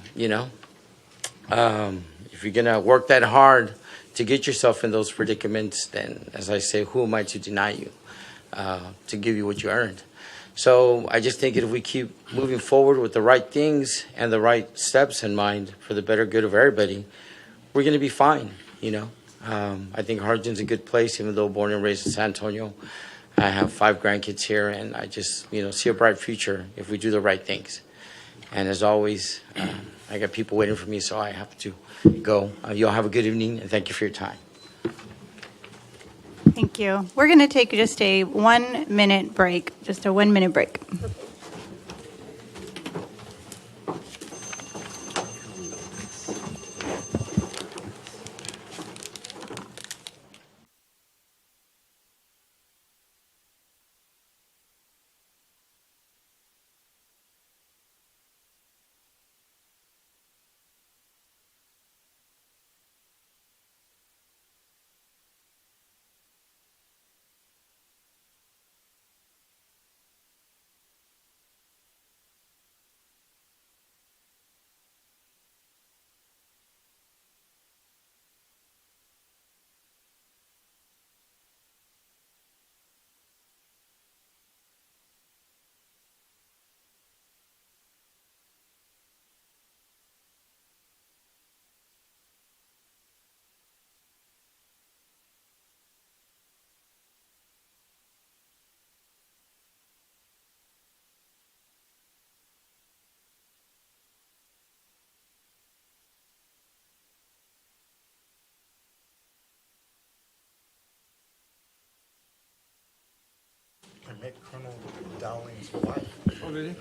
you're going to work that hard to get yourself in those predicaments, then, as I say, who am I to deny you, to give you what you earned? So I just think if we keep moving forward with the right things and the right steps in mind for the better good of everybody, we're going to be fine, I think Harlingen's a good place, even though born and raised in San Antonio. I have 5 grandkids here, and I just, see a bright future if we do the right things. And as always, I got people waiting for me, so I have to go. You all have a good evening, and thank you for your time. Thank you. We're going to take just a 1-minute break, just a 1-minute break. I met Colonel Dowling's wife. Oh, really?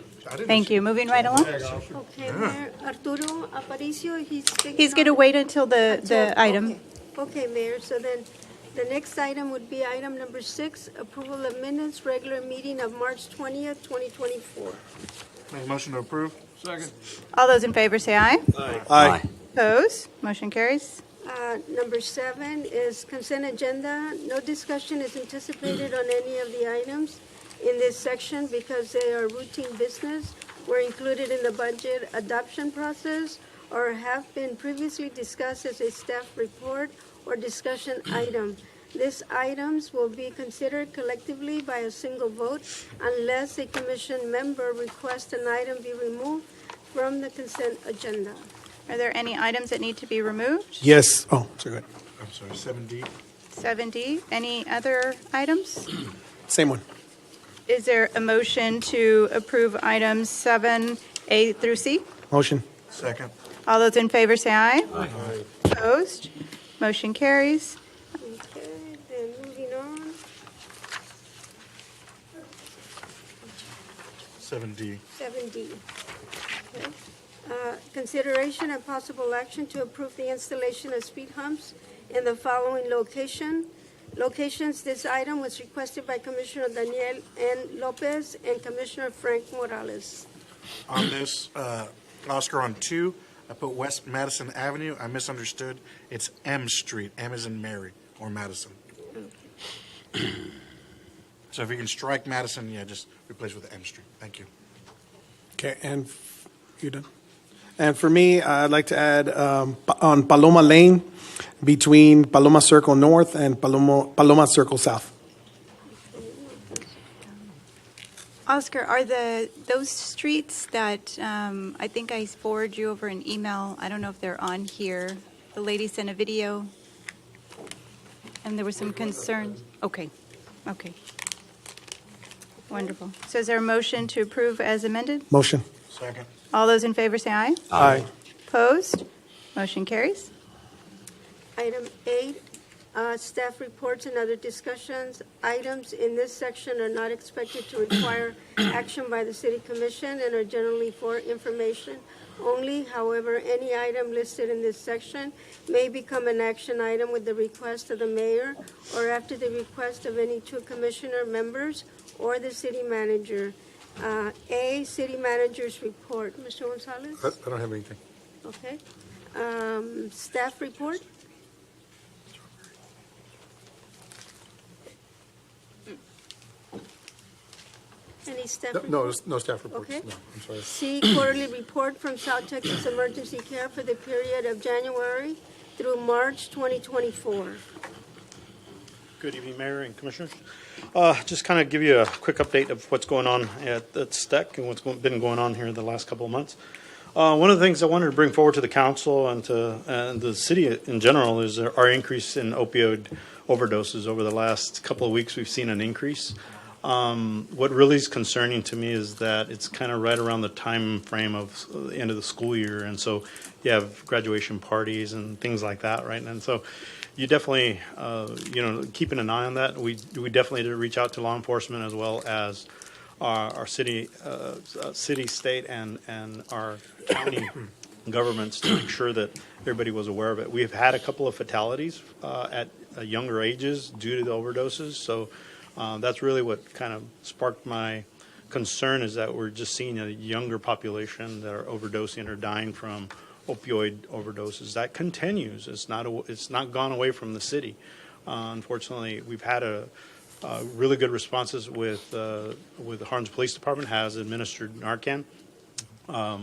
Thank you. Moving right along. Okay, Mayor Arturo Aparicio, He's going to wait until the item. Okay, Mayor, so then The next item would be item number 6, approval of minutes, regular meeting of March 20th, 2024. Make a motion to approve. Second. All those in favor say aye. Aye. Opposed? Motion carries. Number 7 is consent agenda. No discussion is anticipated on any of the items in this section because they are routine business, were included in the budget adoption process, or have been previously discussed as a staff report or discussion item. These items will be considered collectively by a single vote unless a commission member requests an item be removed from the consent agenda. Are there any items that need to be removed? Yes. Oh, sorry, go ahead. I'm sorry, 7D. 7D. Any other items? Same one. Is there a motion to approve items 7A through C? Motion. Second. All those in favor say aye. Aye. Opposed? Motion carries. Okay, then moving on. 7D. 7D. Okay. Consideration and possible action to approve the installation of speed humps in the following locations. This item was requested by Commissioner Daniel N. Lopez and Commissioner Frank Morales. On this, Oscar, on 2, I put West Madison Avenue. I misunderstood. It's M Street. M as in Mary or Madison. So if you can strike Madison, yeah, just replace with M Street. Thank you. Okay, and you done? And for me, I'd like to add on Paloma Lane between Paloma Circle North and Paloma Circle South. Oscar, are those streets that I think I forwarded you over an email? I don't know if they're on here. The lady sent a video, and there was some concern. Okay, okay. Wonderful. So is there a motion to approve as amended? Motion. Second. All those in favor say aye. Aye. Opposed? Motion carries. Item 8, staff reports and other discussions. Items in this section are not expected to require action by the City Commission and are generally for information only. However, any item listed in this section may become an action item with the request of the mayor or after the request of any 2 commissioner members or the city manager. A, city manager's report. Mr. Gonzalez? I don't have anything. Okay. Staff report? Any staff report? No, no staff reports. Okay. No, I'm sorry. C, quarterly report from South Texas Emergency Care for the period of January through March 2024. Good evening, Mayor and Commissioners. Just kind of give you a quick update of what's going on at STEC and what's been going on here the last couple of months. One of the things I wanted to bring forward to the council and to the city in general is our increase in opioid overdoses. Over the last couple of weeks, we've seen an increase. What really is concerning to me is that it's kind of right around the time frame of the end of the school year, and so you have graduation parties and things like that, right? And so you definitely, keeping an eye on that. We definitely did reach out to law enforcement as well as our city, state, and our county governments to make sure that everybody was aware of it. We've had a couple of fatalities at younger ages due to the overdoses, so that's really what kind of sparked my concern, is that we're just seeing a younger population that are overdosing or dying from opioid overdoses. That continues. It's not gone away from the city. Unfortunately, we've had really good responses with the Harlingen Police Department has administered Narcan.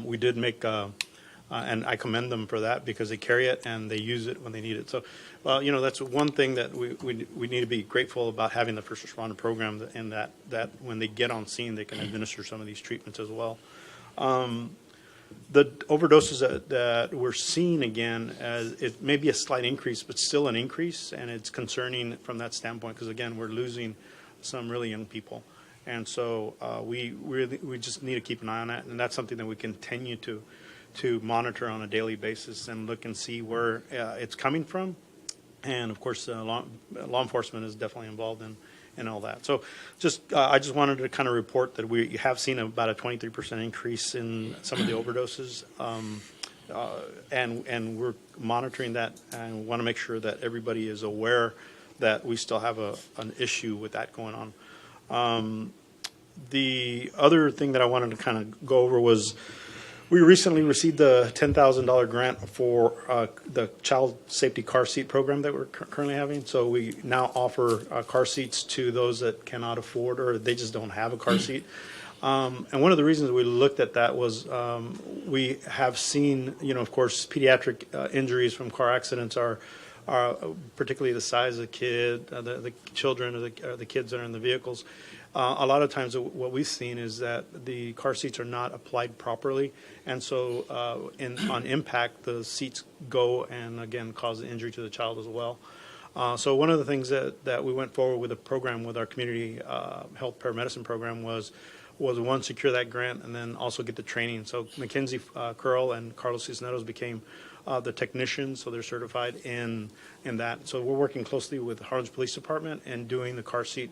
We did make, and I commend them for that because they carry it and they use it when they need it. So, that's one thing that we need to be grateful about, having the first responder program, and that when they get on scene, they can administer some of these treatments as well. The overdoses that we're seeing again, as it may be a slight increase, but still an increase, and it's concerning from that standpoint because, again, we're losing some really young people. And so we just need to keep an eye on that, and that's something that we continue to monitor on a daily basis and look and see where it's coming from. And, of course, law enforcement is definitely involved in all that. So I just wanted to kind of report that we have seen about a 23% increase in some of the overdoses, and we're monitoring that and want to make sure that everybody is aware that we still have an issue with that going on. The other thing that I wanted to kind of go over was we recently received the $10,000 grant for the child safety car seat program that we're currently having. So we now offer car seats to those that cannot afford or they just don't have a car seat. And one of the reasons we looked at that was we have seen, of course, pediatric injuries from car accidents are particularly the size of the kid, the children or the kids that are in the vehicles. A lot of times what we've seen is that the car seats are not applied properly, and so on impact, the seats go and, again, cause the injury to the child as well. So one of the things that we went forward with a program with our community health paramedicine program was one, secure that grant, and then also get the training. So Mackenzie Curl and Carlos Cisneros became the technicians, so they're certified in that. So we're working closely with the Harlingen Police Department and doing the car seat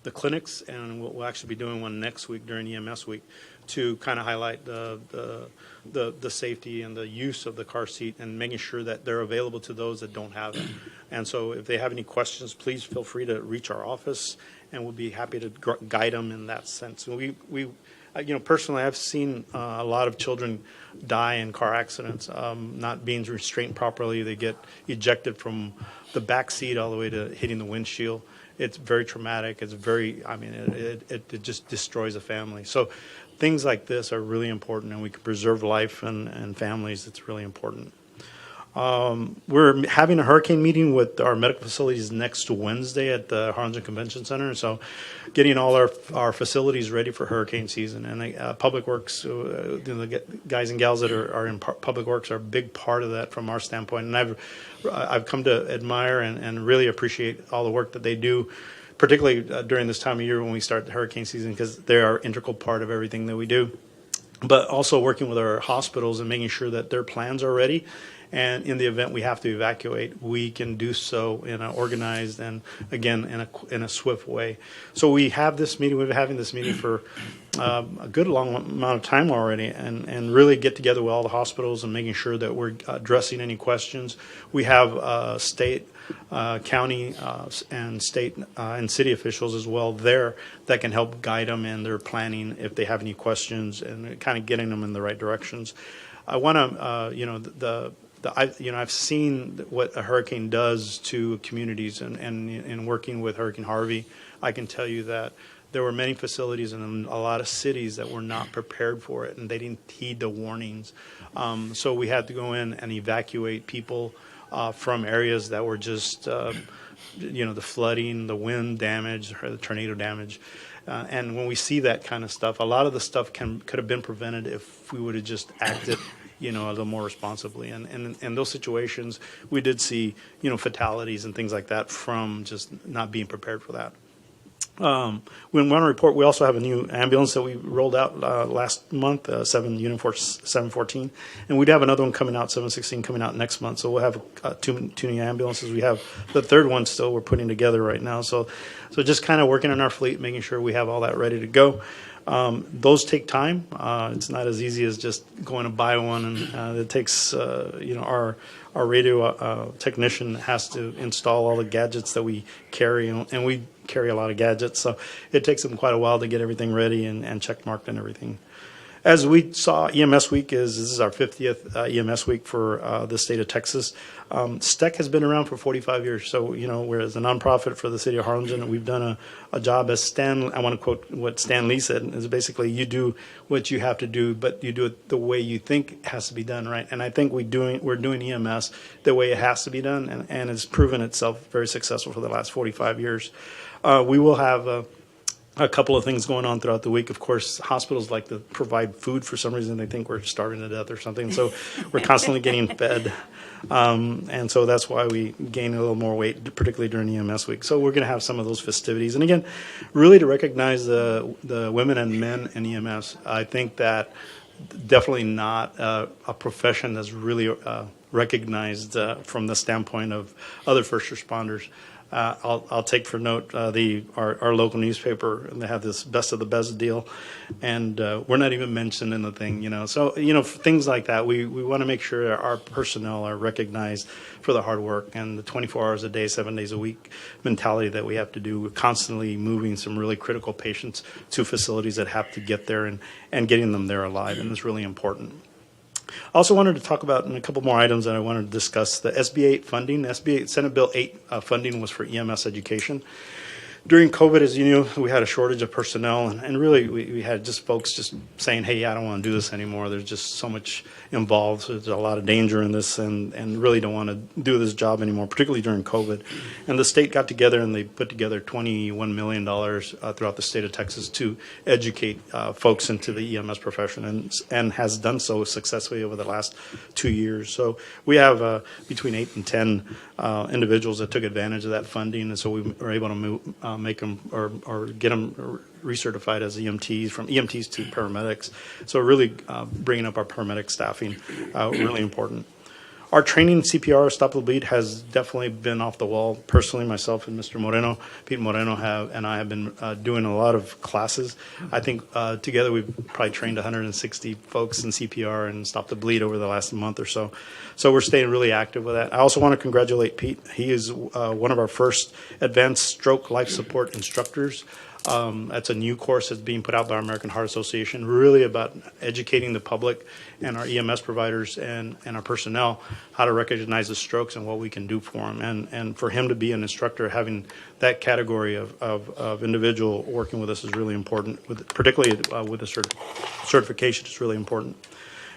the clinics, and we'll actually be doing one next week during EMS week to kind of highlight the safety and the use of the car seat and making sure that they're available to those that don't have it. And so if they have any questions, please feel free to reach our office, and we'll be happy to guide them in that sense. We personally, I've seen a lot of children die in car accidents, not being restrained properly. They get ejected from the back seat all the way to hitting the windshield. It's very traumatic. It's very, it just destroys a family. So things like this are really important, and we can preserve life and families. It's really important. We're having a hurricane meeting with our medical facilities next Wednesday at the Harlingen Convention Center. So getting all our facilities ready for hurricane season. And Public Works, the guys and gals that are in Public Works are a big part of that from our standpoint. And I've come to admire and really appreciate all the work that they do, particularly during this time of year when we start the hurricane season, because they are an integral part of everything that we do. But also working with our hospitals and making sure that their plans are ready. And in the event we have to evacuate, we can do so in an organized and, again, in a swift way. So we have this meeting. We've been having this meeting for a good long amount of time already, and really get together with all the hospitals and making sure that we're addressing any questions. We have state, county, and state and city officials as well there that can help guide them in their planning if they have any questions and kind of getting them in the right directions. I want to, I've seen what a hurricane does to communities, and in working with Hurricane Harvey, I can tell you that there were many facilities in a lot of cities that were not prepared for it, and they didn't heed the warnings. So we had to go in and evacuate people from areas that were just, the flooding, the wind damage, or the tornado damage. And when we see that kind of stuff, a lot of the stuff could have been prevented if we would have just acted a little more responsibly. And in those situations, we did see, fatalities and things like that from just not being prepared for that. We want to report, we also have a new ambulance that we rolled out last month, Unit 714, and we'd have another one coming out, 716, coming out next month. So we'll have two new ambulances. We have the third one still we're putting together right now. So just kind of working on our fleet, making sure we have all that ready to go. Those take time. It's not as easy as just going to buy one, and it takes, our radio technician has to install all the gadgets that we carry, and we carry a lot of gadgets, so it takes them quite a while to get everything ready and check marked and everything. As we saw, EMS Week this is our 50th EMS Week for the state of Texas. STEC has been around for 45 years, so we're as a nonprofit for the city of Harlingen, and we've done a job as I want to quote what Stan Lee said, is basically you do what you have to do, but you do it the way you think it has to be done, right? And I think we're doing EMS the way it has to be done, and it's proven itself very successful for the last 45 years. We will have a couple of things going on throughout the week. Of course, hospitals like to provide food. For some reason, they think we're starving to death or something. So we're constantly getting fed. And so that's why we gain a little more weight, particularly during EMS Week. So we're going to have some of those festivities. And again, really to recognize the women and men in EMS. I think that definitely not a profession that's really recognized from the standpoint of other first responders. I'll take for note our local newspaper, and they have this best of the best deal, and we're not even mentioned in the thing, you know. So, you know, things like that, we want to make sure that our personnel are recognized for the hard work and the 24 hours a day, 7 days a week mentality that we have to do. We're constantly moving some really critical patients to facilities that have to get there and getting them there alive, and it's really important. I also wanted to talk about a couple more items that I wanted to discuss. The SB 8 funding. SB 8, Senate Bill 8 funding was for EMS education. During COVID, as you knew, we had a shortage of personnel, and really we had just folks just saying, hey, I don't want to do this anymore. There's just so much involved. So there's a lot of danger in this, and really don't want to do this job anymore, particularly during COVID. And the state got together and they put together $21 million throughout the state of Texas to educate folks into the EMS profession, and has done so successfully over the last 2 years. So we have between 8 and 10 individuals that took advantage of that funding, and so we were able to make them or get them recertified as EMTs, from EMTs to paramedics. So really bringing up our paramedic staffing, really important. Our training CPR, Stop the Bleed, has definitely been off the wall. Personally, myself and Mr. Moreno, Pete Moreno, and I have been doing a lot of classes. I think together we've probably trained 160 folks in CPR and Stop the Bleed over the last month or so. So we're staying really active with that. I also want to congratulate Pete. He is one of our first advanced stroke life support instructors. That's a new course that's being put out by our American Heart Association, really about educating the public and our EMS providers and our personnel how to recognize the strokes and what we can do for them. And for him to be an instructor, having that category of individual working with us is really important, particularly with the certification is really important.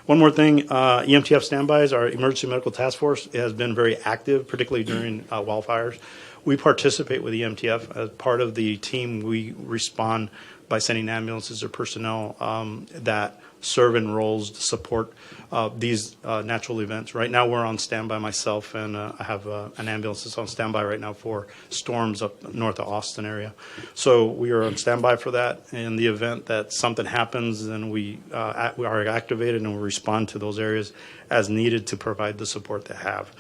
One more thing, EMTF standbys, our Emergency Medical Task Force has been very active, particularly during wildfires. We participate with EMTF as part of the team. We respond by sending ambulances or personnel that serve in roles to support these natural events. Right now we're on standby myself, and I have an ambulance that's on standby right now for storms up north of Austin area. So we are on standby for that. In the event that something happens, then we are activated and we respond to those areas as needed to provide the support they have.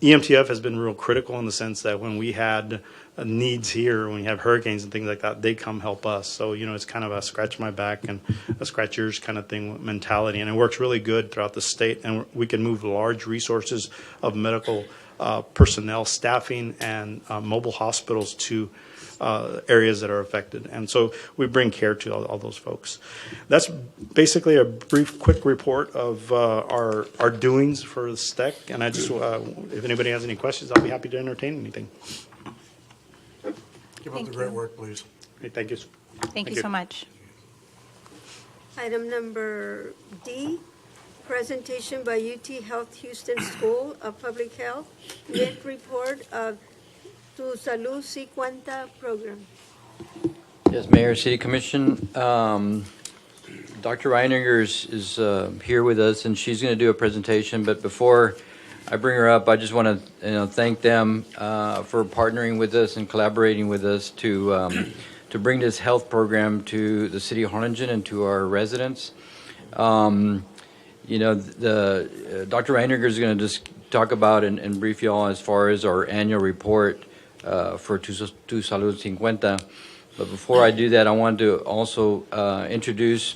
EMTF has been real critical in the sense that when we had needs here, when you have hurricanes and things like that, they come help us. So, you know, it's kind of a scratch my back and a scratch yours kind of thing mentality. And it works really good throughout the state. And we can move large resources of medical personnel, staffing, and mobile hospitals to areas that are affected. And so we bring care to all those folks. That's basically a brief, quick report of our doings for the STEC. And I just, if anybody has any questions, I'll be happy to entertain anything. Keep up the great work, please. Okay, thank you. Thank you so much. Item number D, presentation by UT Health Houston School of Public Health, mid-report of Tu Salud Si Cuenta program. Yes, Mayor, City Commission. Dr. Reiniger is here with us, and she's going to do a presentation. But before I bring her up, I just want to thank them for partnering with us and collaborating with us to bring this health program to the city of Harlingen and to our residents. You know, Dr. Reiniger is going to just talk about and brief you all as far as our annual report for Tu Salud 50. But before I do that, I wanted to also introduce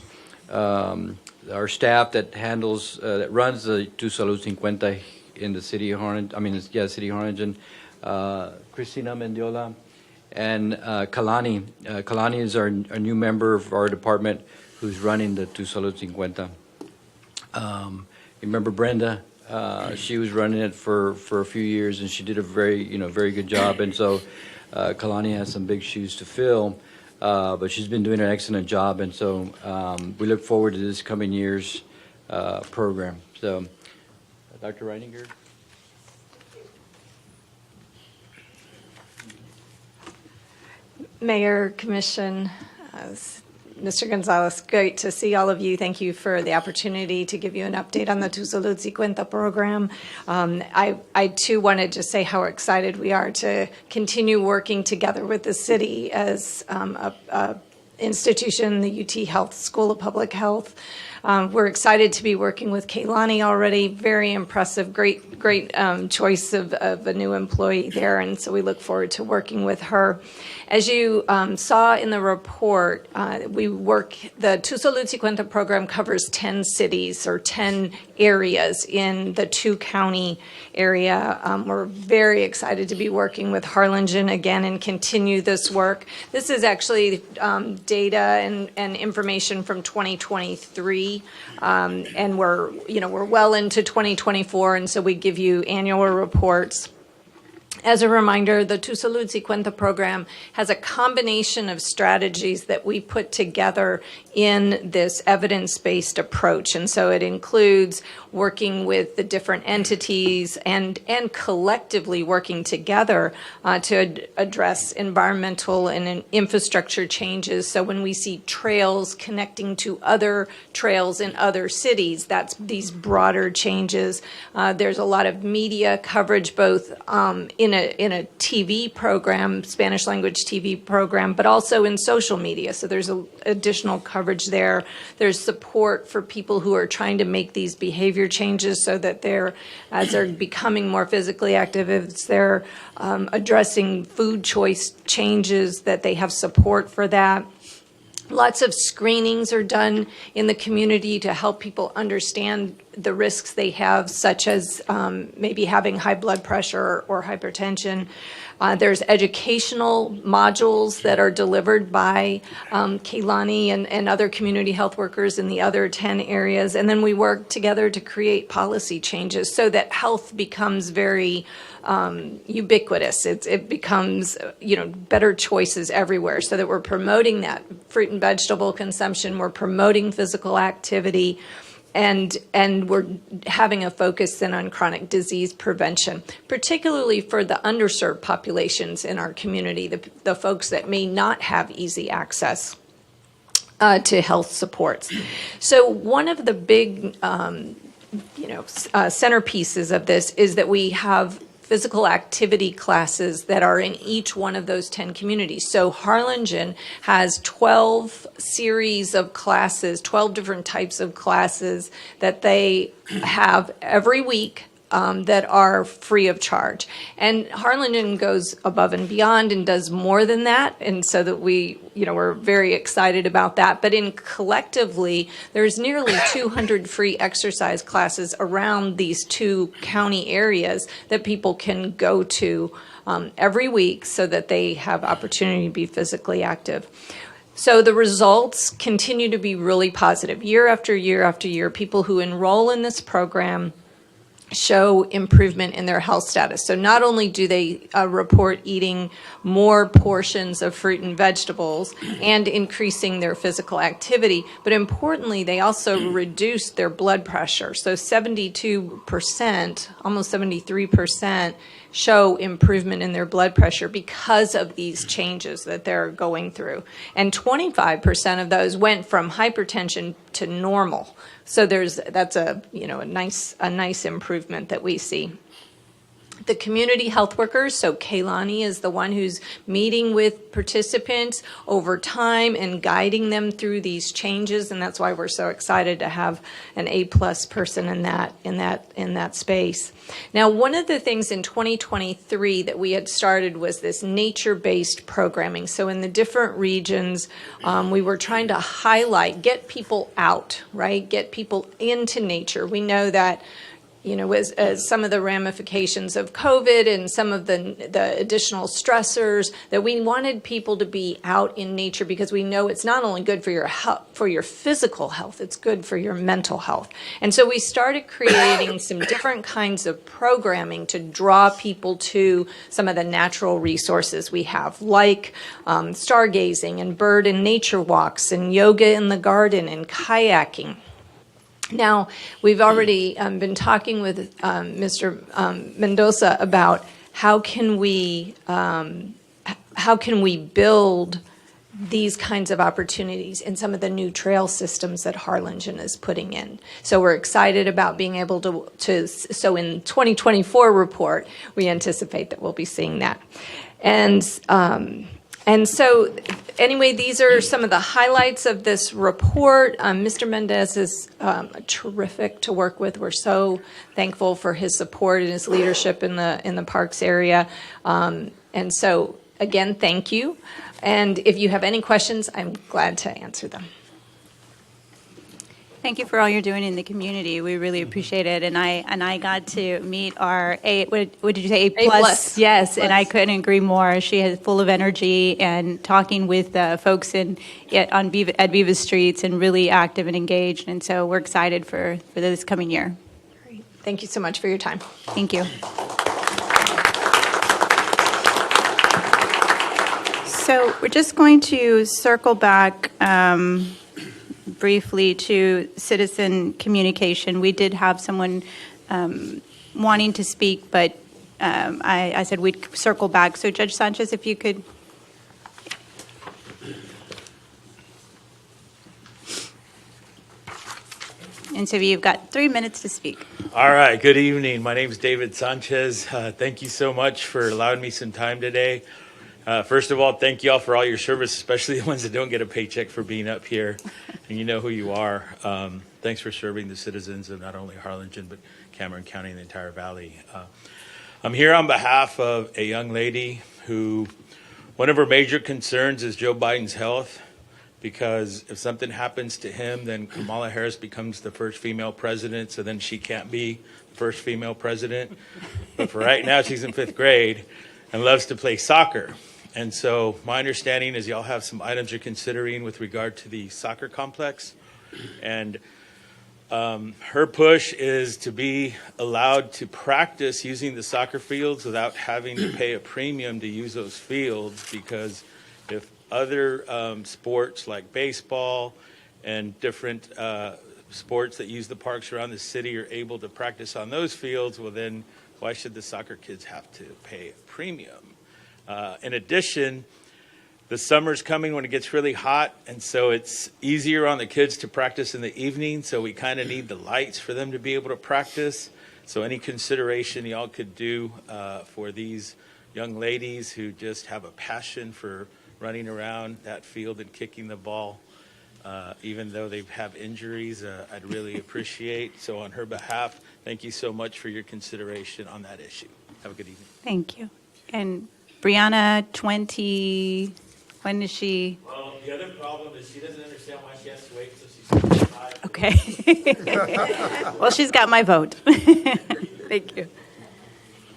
our staff that runs the Tu Salud 50 in the city of Harlingen, city of Harlingen, Christina Mendiola and Kalani. Kalani is our new member of our department who's running the Tu Salud 50. Remember Brenda? She was running it for a few years, and she did a very good job. And so Kalani has some big shoes to fill, but she's been doing an excellent job. And so we look forward to this coming year's program. So, Dr. Reiniger. Mayor, Commission, Mr. Gonzalez, great to see all of you. Thank you for the opportunity to give you an update on the Tu Salud 50 program. I too want to just say how excited we are to continue working together with the city as a institution, the UT Health School of Public Health. We're excited to be working with Kaylani already. Very impressive, great choice of a new employee there, and so we look forward to working with her. As you saw in the report, the Tu Salud y Cuenta program covers 10 cities or 10 areas in the two-county area. We're very excited to be working with Harlingen again and continue this work. This is actually data and information from 2023, and we're well into 2024, and so we give you annual reports. As a reminder, the Tu Salud y Cuenta program has a combination of strategies that we put together in this evidence-based approach. And so it includes working with the different entities and collectively working together to address environmental and infrastructure changes. So when we see trails connecting to other trails in other cities, that's these broader changes. There's a lot of media coverage, both in a TV program, Spanish language TV program, but also in social media. So there's additional coverage there. There's support for people who are trying to make these behavior changes so that as they're becoming more physically active, if they're addressing food choice changes, that they have support for that. Lots of screenings are done in the community to help people understand the risks they have, such as maybe having high blood pressure or hypertension. There's educational modules that are delivered by Kaylani and other community health workers in the other 10 areas. And then we work together to create policy changes so that health becomes very ubiquitous. It becomes, better choices everywhere, so that we're promoting that fruit and vegetable consumption, we're promoting physical activity, and we're having a focus then on chronic disease prevention, particularly for the underserved populations in our community, the folks that may not have easy access to health supports. So one of the big centerpieces of this is that we have physical activity classes that are in each one of those 10 communities. So Harlingen has 12 series of classes, 12 different types of classes that they have every week that are free of charge. And Harlingen goes above and beyond and does more than that. And so that we're very excited about that. But collectively, there's nearly 200 free exercise classes around these two county areas that people can go to every week so that they have opportunity to be physically active. So the results continue to be really positive. Year after year after year, people who enroll in this program show improvement in their health status. So not only do they report eating more portions of fruit and vegetables and increasing their physical activity, but importantly, they also reduce their blood pressure. So 72%, almost 73%, show improvement in their blood pressure because of these changes that they're going through. And 25% of those went from hypertension to normal. So that's a nice improvement that we see. The community health workers, so Kaylani is the one who's meeting with participants over time and guiding them through these changes, and that's why we're so excited to have an A+ person in that space. Now, one of the things in 2023 that we had started was this nature-based programming. So in the different regions, we were trying to get people out, right? Get people into nature. We know that as some of the ramifications of COVID and some of the additional stressors, that we wanted people to be out in nature because we know it's not only good for your health, for your physical health, it's good for your mental health. And so we started creating some different kinds of programming to draw people to some of the natural resources we have, like stargazing and bird and nature walks and yoga in the garden and kayaking. Now, we've already been talking with Mr. Mendoza about how can we build these kinds of opportunities in some of the new trail systems that Harlingen is putting in. So we're excited about being able so in 2024 report, we anticipate that we'll be seeing that. And so anyway, these are some of the highlights of this report. Mr. Mendez is terrific to work with. We're so thankful for his support and his leadership in the parks area. And so, again, thank you. And if you have any questions, I'm glad to answer them. Thank you for all you're doing in the community. We really appreciate it. And I got to meet our what did you say? A plus. Yes, and I couldn't agree more. She is full of energy and talking with folks at Viva Streets and really active and engaged. And so we're excited for this coming year. Great. Thank you so much for your time. Thank you. So we're just going to circle back briefly to citizen communication. We did have someone wanting to speak, but I said we'd circle back. So Judge Sanchez, if you could. And so you've got 3 minutes to speak. All right, good evening. My name is David Sanchez. Thank you so much for allowing me some time today. First of all, thank you all for all your service, especially the ones that don't get a paycheck for being up here. And you know who you are. Thanks for serving the citizens of not only Harlingen, but Cameron County and the entire valley. I'm here on behalf of a young lady who, one of her major concerns is Joe Biden's health, because if something happens to him, then Kamala Harris becomes the first female president, so then she can't be the first female president. But for right now, she's in 5th grade and loves to play soccer. And so my understanding is y'all have some items you're considering with regard to the soccer complex. And her push is to be allowed to practice using the soccer fields without having to pay a premium to use those fields, because if other sports like baseball and different sports that use the parks around the city are able to practice on those fields, well then why should the soccer kids have to pay a premium? In addition, the summer's coming when it gets really hot, and so it's easier on the kids to practice in the evening, so we kind of need the lights for them to be able to practice. So any consideration y'all could do for these young ladies who just have a passion for running around that field and kicking the ball, even though they have injuries, I'd really appreciate. So on her behalf, thank you so much for your consideration on that issue. Have a good evening. Thank you. And Brianna, 20, when is she? Well, the other problem is she doesn't understand why she has to wait until she's 65. Okay. Well, she's got my vote. Thank you.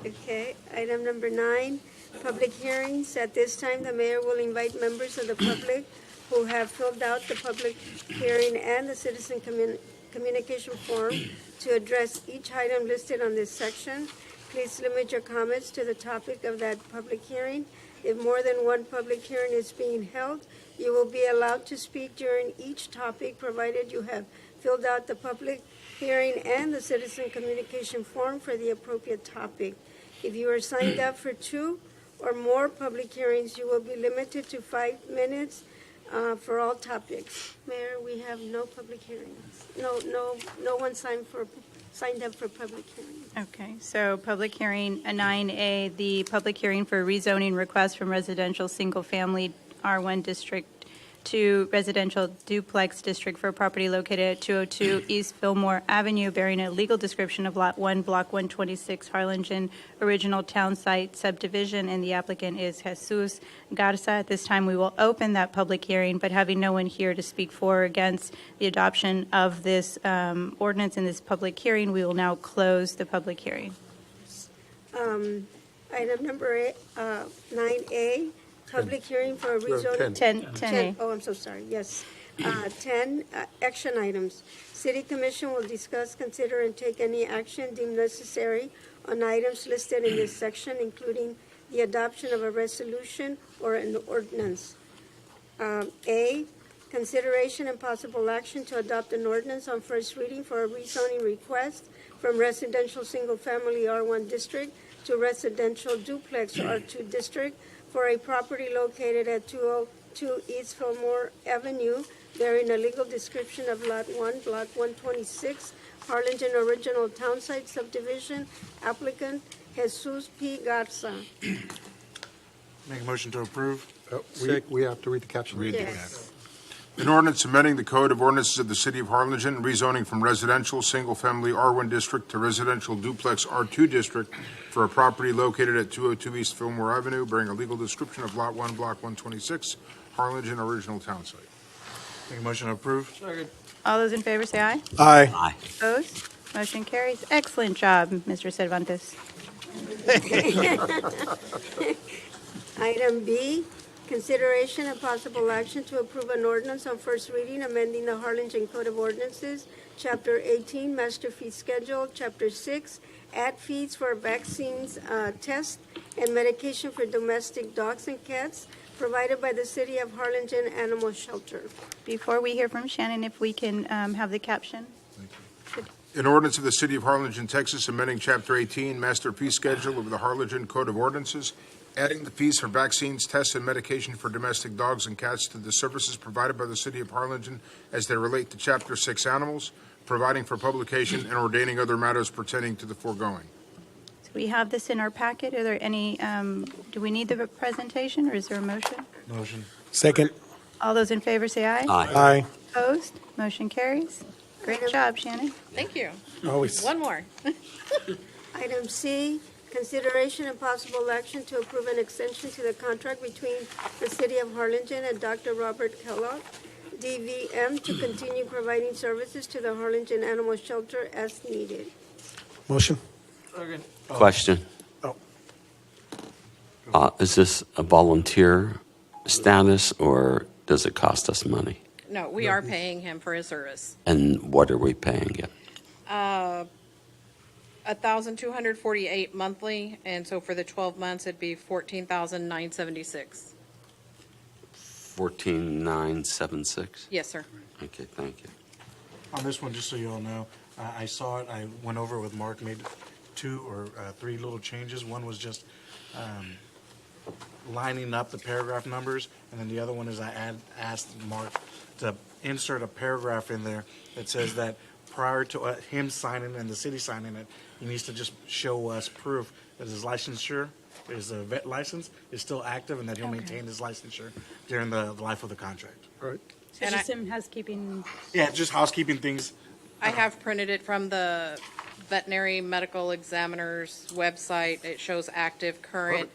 Okay, item number 9, public hearings. At this time, the mayor will invite members of the public who have filled out the public hearing and the citizen communication form to address each item listed on this section. Please limit your comments to the topic of that public hearing. If more than one public hearing is being held, you will be allowed to speak during each topic, provided you have filled out the public hearing and the citizen communication form for the appropriate topic. If you are signed up for 2 or more public hearings, you will be limited to 5 minutes for all topics. Mayor, we have no public hearings. No one signed up for public hearings. Okay, so public hearing 9A, the public hearing for rezoning request from residential single-family R1 district to residential duplex district for a property located at 202 East Fillmore Avenue, bearing a legal description of Lot 1, Block 126, Harlingen, original town site subdivision, and the applicant is Jesus Garza. At this time, we will open that public hearing, but having no one here to speak for or against the adoption of this ordinance in this public hearing, we will now close the public hearing. Item number 9A, public hearing for rezoning. 10A. Oh, I'm so sorry, yes. 10, action items. City Commission will discuss, consider, and take any action deemed necessary on items listed in this section, including the adoption of a resolution or an ordinance. A, consideration and possible action to adopt an ordinance on first reading for a rezoning request from residential single-family R1 district to residential duplex R2 district for a property located at 202 East Fillmore Avenue, bearing a legal description of Lot 1, Block 126, Harlingen Original Townsite Subdivision, applicant Jesus P. Garza. Make a motion to approve. We have to read the caption. Yes. An ordinance amending the Code of Ordinances of the City of Harlingen, rezoning from residential single-family R1 district to residential duplex R2 district for a property located at 202 East Fillmore Avenue, bearing a legal description of Lot 1, Block 126, Harlingen original town site. Make a motion to approve. All those in favor say aye. Aye. Opposed? Motion carries. Excellent job, Mr. Cervantes. Item B, consideration and possible action to approve an ordinance on first reading amending the Harlingen Code of Ordinances, Chapter 18, Master Fee Schedule, Chapter 6, Add Fees for Vaccines, Test, and Medication for Domestic Dogs and Cats, provided by the City of Harlingen Animal Shelter. Before we hear from Shannon, if we can have the caption. An ordinance of the City of Harlingen, Texas, amending Chapter 18, Master Fee Schedule of the Harlingen Code of Ordinances, adding the fees for vaccines, tests, and medication for domestic dogs and cats to the services provided by the City of Harlingen as they relate to Chapter 6 animals, providing for publication and ordaining other matters pertaining to the foregoing. So we have this in our packet. Are there any, do we need the presentation or is there a motion? Motion. Second. All those in favor say aye. Aye. Opposed? Motion carries. Great job, Shannon. Thank you. Always. One more. Item C, consideration and possible action to approve an extension to the contract between the City of Harlingen and Dr. Robert Kellogg, DVM, to continue providing services to the Harlingen Animal Shelter as needed. Motion. Question. Is this a volunteer status, or does it cost us money? No, we are paying him for his service. And what are we paying it? $1,248 monthly, and so for the 12 months, it'd be $14,976. 14,976? Yes, sir. Okay, thank you. On this one, just so you all know, I saw it, I went over it with Mark, made 2 or 3 little changes. One was just lining up the paragraph numbers, and then the other one is I asked Mark to insert a paragraph in there that says that prior to him signing and the city signing it, he needs to just show us proof that his licensure, his vet license, is still active and that he'll maintain his licensure during the life of the contract. Right. So just some housekeeping. Yeah, just housekeeping things. I have printed it from the veterinary medical examiner's website. It shows active, current,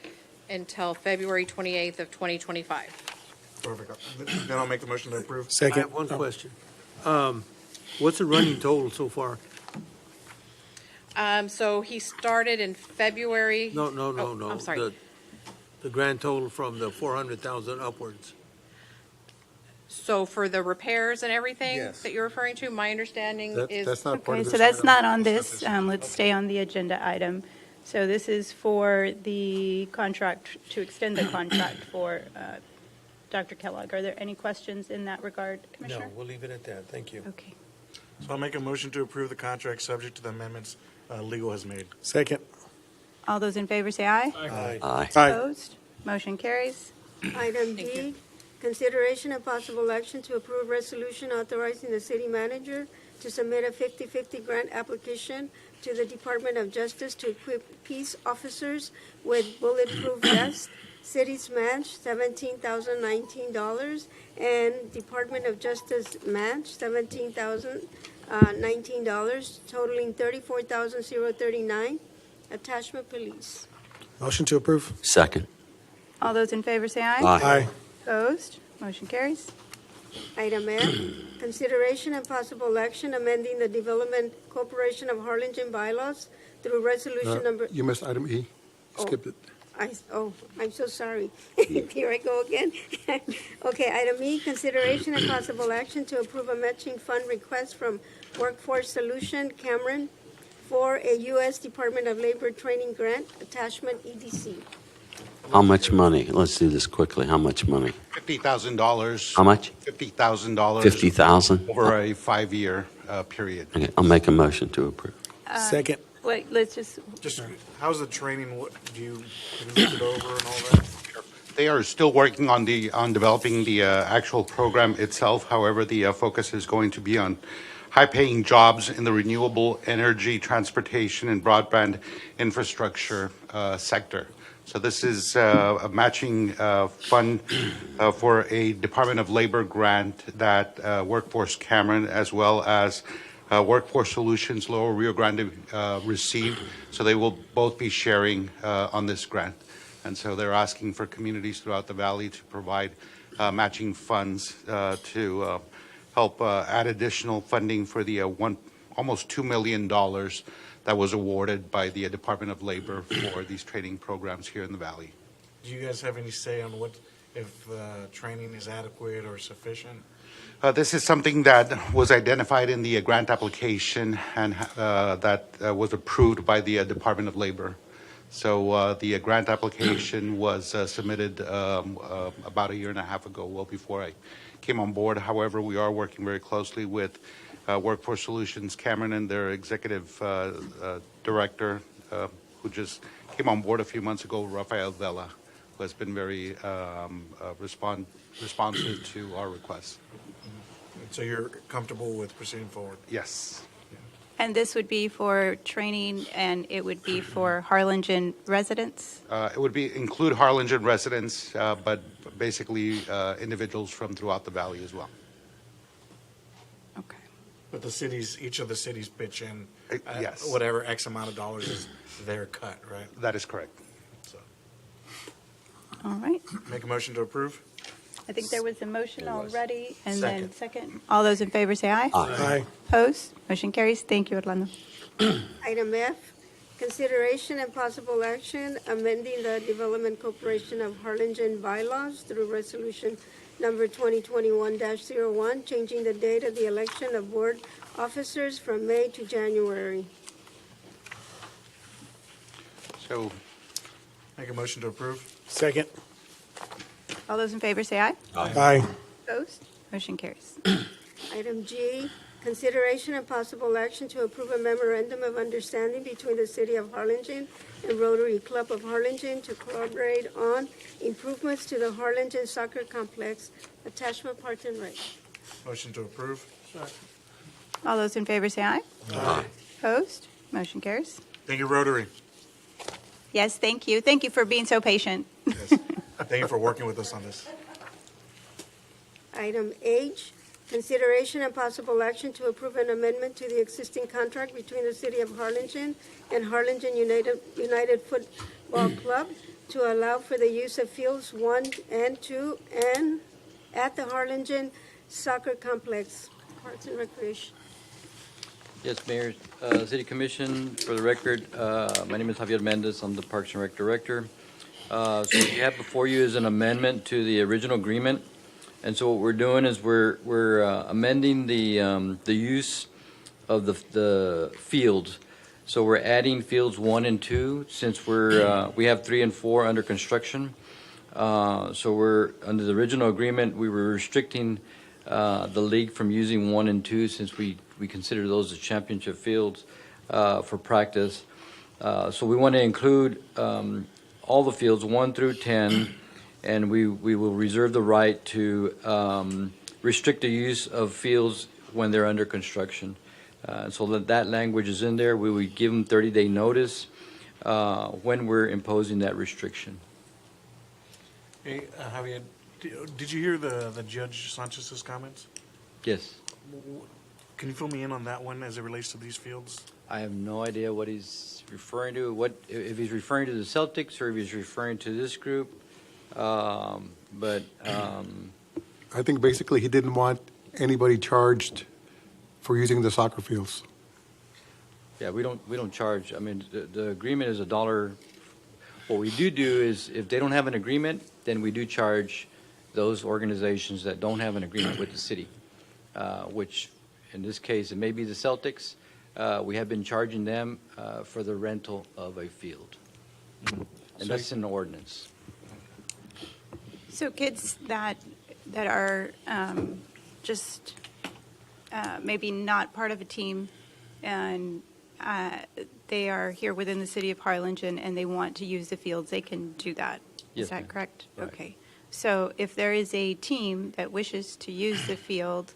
until February 28th of 2025. Perfect. Then I'll make the motion to approve. I have one question. What's the running total so far? So he started in February. No. I'm sorry. The grand total from the 400,000 upwards. So for the repairs and everything Yes. that you're referring to, my understanding is. That's not part Okay, of this. so that's item. not on this. Let's stay on the agenda item. So this is for the contract, to extend the contract for Dr. Kellogg. Are there any questions in that regard, No, Commissioner? we'll leave it at that. Thank you. Okay. So I'll make a motion to approve the contract subject to the amendments legal has made. Second. All those in favor say aye. Aye. Aye. Opposed? Motion carries. Item D, consideration and possible action to approve resolution authorizing the city manager to submit a 50/50 grant application to the Department of Justice to equip peace officers with bulletproof vests. City's match, $17,019, and Department of Justice match, $17,019, totaling $34,039. Attachment police. Motion to approve. Second. All those in favor say aye. Aye. Opposed? Motion carries. Item F, consideration and possible action amending the Development Corporation of Harlingen bylaws through resolution number. You missed item E. Oh. Skipped it. I'm so sorry. Here I go again. Okay, item E, consideration and possible action to approve a matching fund request from Workforce Solution Cameron for a U.S. Department of Labor training grant, attachment EDC. How much money? Let's do this quickly. How much money? $50,000. How much? $50,000. 50,000? Over a 5-year period. Okay, I'll make a motion to approve. Second. Wait, let's just, How's the training? What do you look it over and all that? They are still working on developing the actual program itself. However, the focus is going to be on high-paying jobs in the renewable energy, transportation, and broadband infrastructure sector. So this is a matching fund for a Department of Labor grant that Workforce Cameron, as well as Workforce Solutions Lower Rio Grande received. So they will both be sharing on this grant. And so they're asking for communities throughout the valley to provide matching funds to help add additional funding for the almost $2 million that was awarded by the Department of Labor for these training programs here in the valley. Do you guys have any say on what, if training is adequate or sufficient? This is something that was identified in the grant application and that was approved by the Department of Labor. So the grant application was submitted about a year and a half ago, well before I came on board. However, we are working very closely with Workforce Solutions Cameron and their executive director, who just came on board a few months ago, Rafael Vela, who has been very responsive to our requests. So you're comfortable with proceeding forward? Yes. And this would be for training, and it would be for Harlingen residents? It would include Harlingen residents, but basically individuals from throughout the valley as well. But the cities, each of the cities pitch in yes. whatever X amount of dollars is their cut, right? That is correct. So, All right. make a motion to approve? I think there was a motion There was. already, and then Second. second. All those in favor say aye. Aye. Opposed? Motion carries. Thank you, Orlando. Item F, consideration and possible action amending the Development Corporation of Harlingen bylaws through resolution number 2021-01, changing the date of the election of board officers from May to January. So, make a motion to approve? Second. All those in favor say aye. Aye. Opposed? Motion carries. Item G, consideration and possible action to approve a memorandum of understanding between the City of Harlingen and Rotary Club of Harlingen to collaborate on improvements to the Harlingen Soccer Complex, attachment Parks and Rec. Motion to approve? All those in favor say aye. Aye. Opposed? Motion carries. Thank you, Rotary. Yes, thank you. Thank you for being so patient. Thank you for working with us on this. Item H, consideration and possible action to approve an amendment to the existing contract between the City of Harlingen and Harlingen United Football Club to allow for the use of fields 1 and 2 and at the Harlingen Soccer Complex, Parks and Recreation. Yes, Mayor, City Commission, for the record, my name is Javier Mendez. I'm the Parks and Rec Director. So what you have before you is an amendment to the original agreement. And so what we're doing is we're amending the use of the fields. So we're adding fields 1 and 2 since we have 3 and 4 under construction. So we're under the original agreement we were restricting the league from using 1 and 2 since we consider those as championship fields for practice. So we want to include all the fields 1 through 10. And we will reserve the right to restrict the use of fields when they're under construction. So that language is in there. We would give them 30-day notice when we're imposing that restriction. Hey, Javier, did you hear the Judge Sanchez's comments? Yes. Can you fill me in on that one as it relates to these fields? I have no idea what he's referring to. What if he's referring to the Celtics or if he's referring to this group? I think basically he didn't want anybody charged for using the soccer fields. Yeah, we don't charge. I mean, the agreement is $1. What we do is if they don't have an agreement, then we do charge those organizations that don't have an agreement with the city, which in this case, it may be the Celtics. We have been charging them for the rental of a field. And that's in the ordinance. So kids that are just maybe not part of a team and they are here within the city of Harlingen and they want to use the fields, they can do that. Yes, Is that ma'am. correct? Right. Okay. So if there is a team that wishes to use the field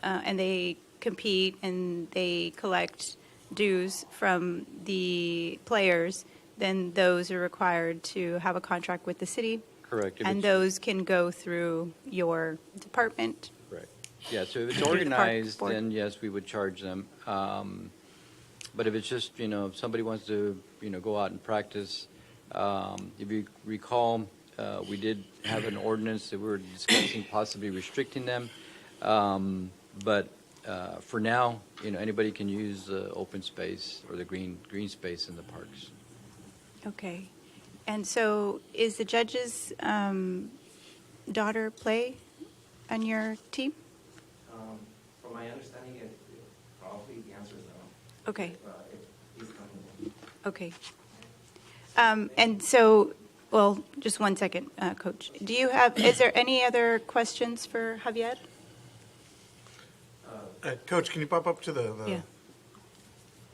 and they compete and they collect dues from the players, then those are required to have a contract with the city, Correct. If and it's- those can go through your department. Correct. Yeah, so if it's Through the park organized, board. then yes, we would charge them. But if it's just, if somebody wants to, go out and practice, if you recall, we did have an ordinance that we were discussing possibly restricting them. But for now, anybody can use the open space or the green space in the parks. Okay. And so is the judge's daughter play on your team? From my understanding, probably the answer is no. Okay. If he's coming. Okay. And so, well, just one second, Coach. Is there any other questions for Javier? Coach, can you pop up to the? Yeah.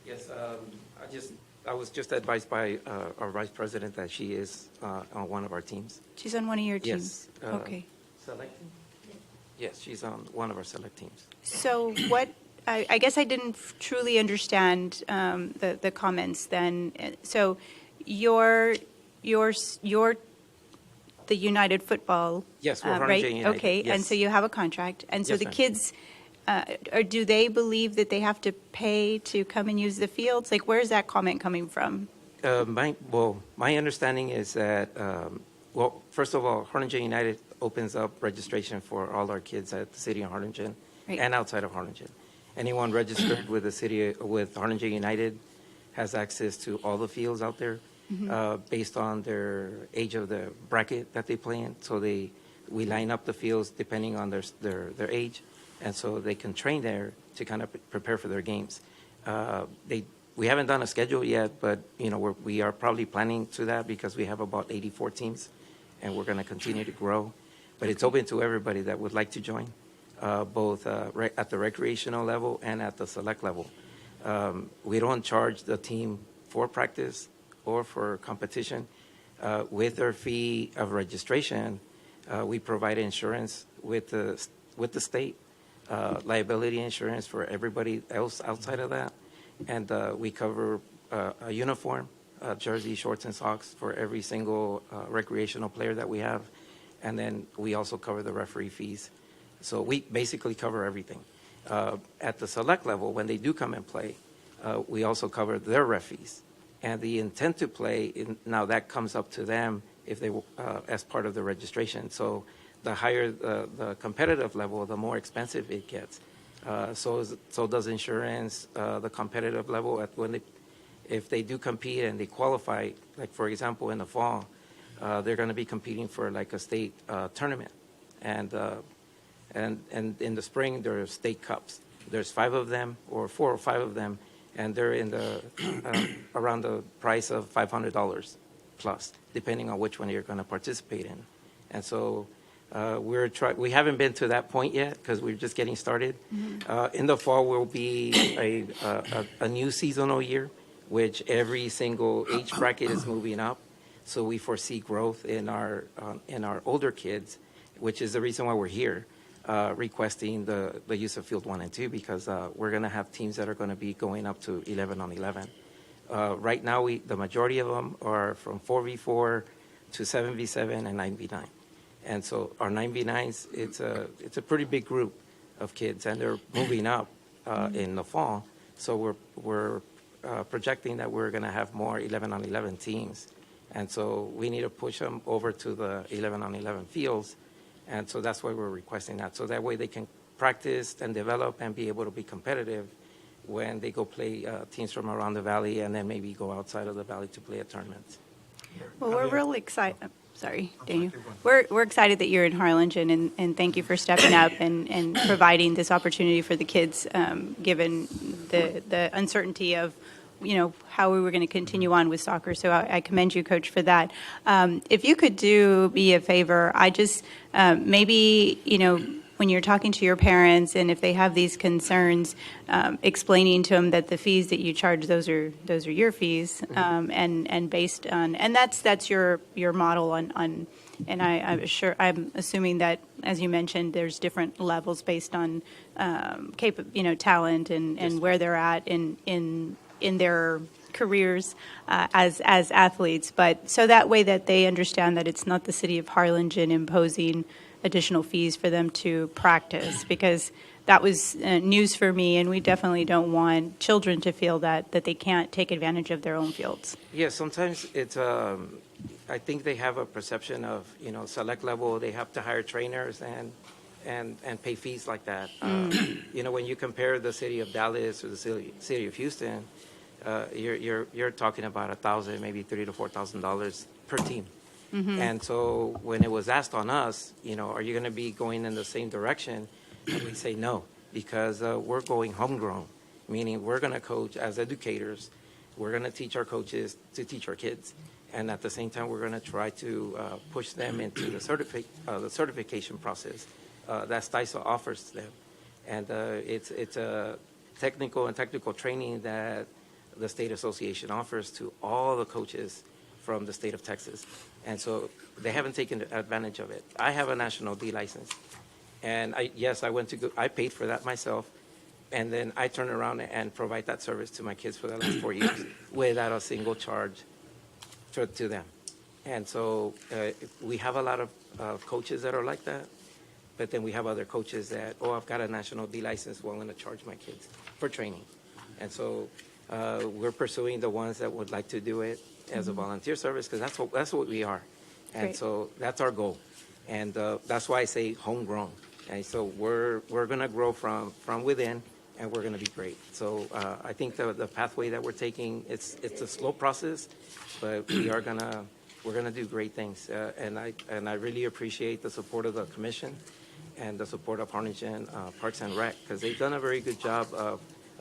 Yes, I was just advised by our vice president that she is on one of our teams. She's on one of your teams? Yes. Okay. Select team? Yes, she's on one of our select teams. So what, I guess I didn't truly understand the comments then. So you're the United Football, Yes, we're right? Harlingen United, Okay, and yes. so you have a contract. And so Yes, the ma'am. kids, or do they believe that they have to pay to come and use the fields? Like, where's that comment coming from? My understanding is that, first of all, Harlingen United opens up registration for all our kids at the city of Harlingen Right. and outside of Harlingen. Anyone registered with the city, with Harlingen United has access to all the fields out there based on their age of the bracket that they play in. So we line up the fields depending on their age, and so they can train there to kind of prepare for their games. We haven't done a schedule yet, but we are probably planning to that because we have about 84 teams, and we're going to continue to grow. But it's open to everybody that would like to join, both at the recreational level and at the select level. We don't charge the team for practice or for competition. With their fee of registration, we provide insurance with the state, liability insurance for everybody else outside of that. And we cover a uniform, jersey, shorts, and socks for every single recreational player that we have. And then we also cover the referee fees. So we basically cover everything. At the select level, when they do come and play, we also cover their ref fees. And the intent to play, now that comes up to them if they as part of the registration. So the higher the competitive level, the more expensive it gets. So does insurance, the competitive level. If they do compete and they qualify, like for example in the fall, they're going to be competing for like a state tournament, and in the spring there are state cups. There's 5 of them, or 4 or 5 of them, and they're in the around the price of $500 plus, depending on which one you're going to participate in. And so we haven't been to that point yet because we're just getting started. In the fall will be a new seasonal year, which every single age bracket is moving up. So we foresee growth in our older kids, which is the reason why we're here, requesting the use of Field 1 and 2, because we're going to have teams that are going to be going up to 11 on 11. Right now, the majority of them are from 4v4 to 7v7 and 9v9. And so our 9v9s, it's a pretty big group of kids, and they're moving up in the fall. So we're projecting that we're going to have more 11 on 11 teams. And so we need to push them over to the 11 on 11 fields. And so that's why we're requesting that. So that way they can practice and develop and be able to be competitive when they go play teams from around the valley, and then maybe go outside of the valley to play at tournaments. Well, we're really excited. Sorry, Daniel. We're excited that you're in Harlingen, and thank you for stepping up and providing this opportunity for the kids, given the uncertainty of how we were going to continue on with soccer. So I commend you, Coach, for that. If you could do me a favor, I just maybe when you're talking to your parents, and if they have these concerns, explaining to them that the fees that you charge, those are your fees, and based on, and that's your model on. And I'm assuming that, as you mentioned, there's different levels based on talent and where they're at in their careers as athletes, but so that way that they understand that it's not the city of Harlingen imposing additional fees for them to practice, because that was news for me, and we definitely don't want children to feel that they can't take advantage of their own fields. Yeah, sometimes it's, I think they have a perception of, select level, they have to hire trainers and pay fees like that. When you compare the city of Dallas or the city of Houston, you're talking about $1,000, maybe $3,000 to $4,000 per team. Mm-hmm. And so when it was asked on us, are you going to be going in the same direction? And we say no, because we're going homegrown, meaning we're going to coach as educators. We're going to teach our coaches to teach our kids. And at the same time, we're going to try to push them into the certification process that STISA offers to them. And it's a technical training that the state association offers to all the coaches from the state of Texas. And so they haven't taken advantage of it. I have a national D license. And I paid for that myself. And then I turn around and provide that service to my kids for the last 4 years without a single charge to them. And so we have a lot of coaches that are like that. But then we have other coaches that, I've got a national D license, well, I'm going to charge my kids for training. And so we're pursuing the ones that would like to do it as a volunteer service, because that's what we are. And Great. so that's our goal. And that's why I say homegrown. And so we're going to grow from within, and we're going to be great. So I think the pathway that we're taking, it's a slow process, but we're going to do great things. And I really appreciate the support of the commission and the support of Harlingen Parks and Rec, because they've done a very good job of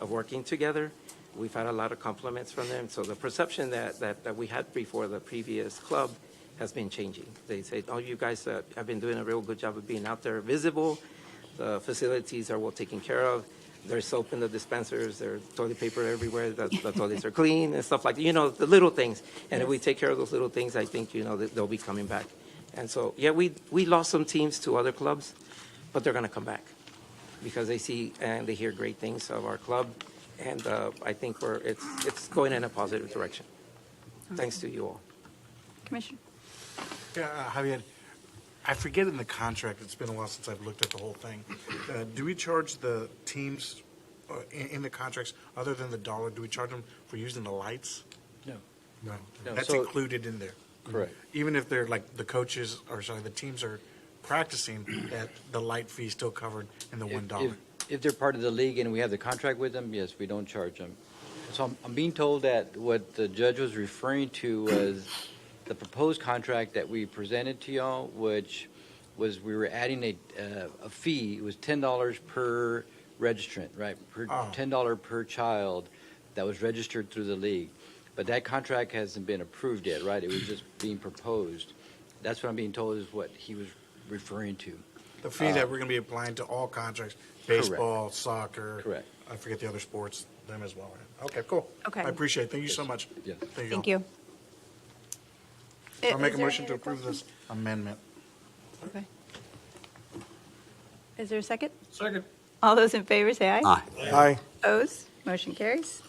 working together. We've had a lot of compliments from them. So the perception that we had before the previous club has been changing. They say, you guys have been doing a real good job of being out there visible. The facilities are well taken care of. There's soap in the dispensers. There's toilet paper everywhere. The toilets are clean and stuff like that. The little things. And if we take care of those little things, I think, they'll be coming back. And so, yeah, we lost some teams to other clubs, but they're going to come back because they see and they hear great things of our club. And I think it's going in a positive direction. Thanks to you all. Commissioner? Yeah, Javier, I forget in the contract, it's been a while since I've looked at the whole thing. Do we charge the teams in the contracts, other than the dollar, do we charge them for using the lights? No. No. No, That's so- included in there. Correct. Even if they're like the teams are practicing, that the light fee is still covered in the $1. If they're part of the league and we have the contract with them, yes, we don't charge them. So I'm being told that what the judge was referring to was the proposed contract that we presented to y'all, which was we were adding a fee. It was $10 per registrant, right? $10 per child that was registered through the league. But that contract hasn't been approved yet, right? It was just being proposed. That's what I'm being told is what he was referring to. The fee that we're going to be applying to all contracts, baseball, soccer. Correct. I forget the other sports, them as well. Okay, cool. Okay. I appreciate it. Thank you so much. Yeah. Thank you. I'll make Is a there motion any to other approve this amendment. Okay. Is there a second? Second. All those in favor say aye. Aye. Aye. Opposed? Motion carries.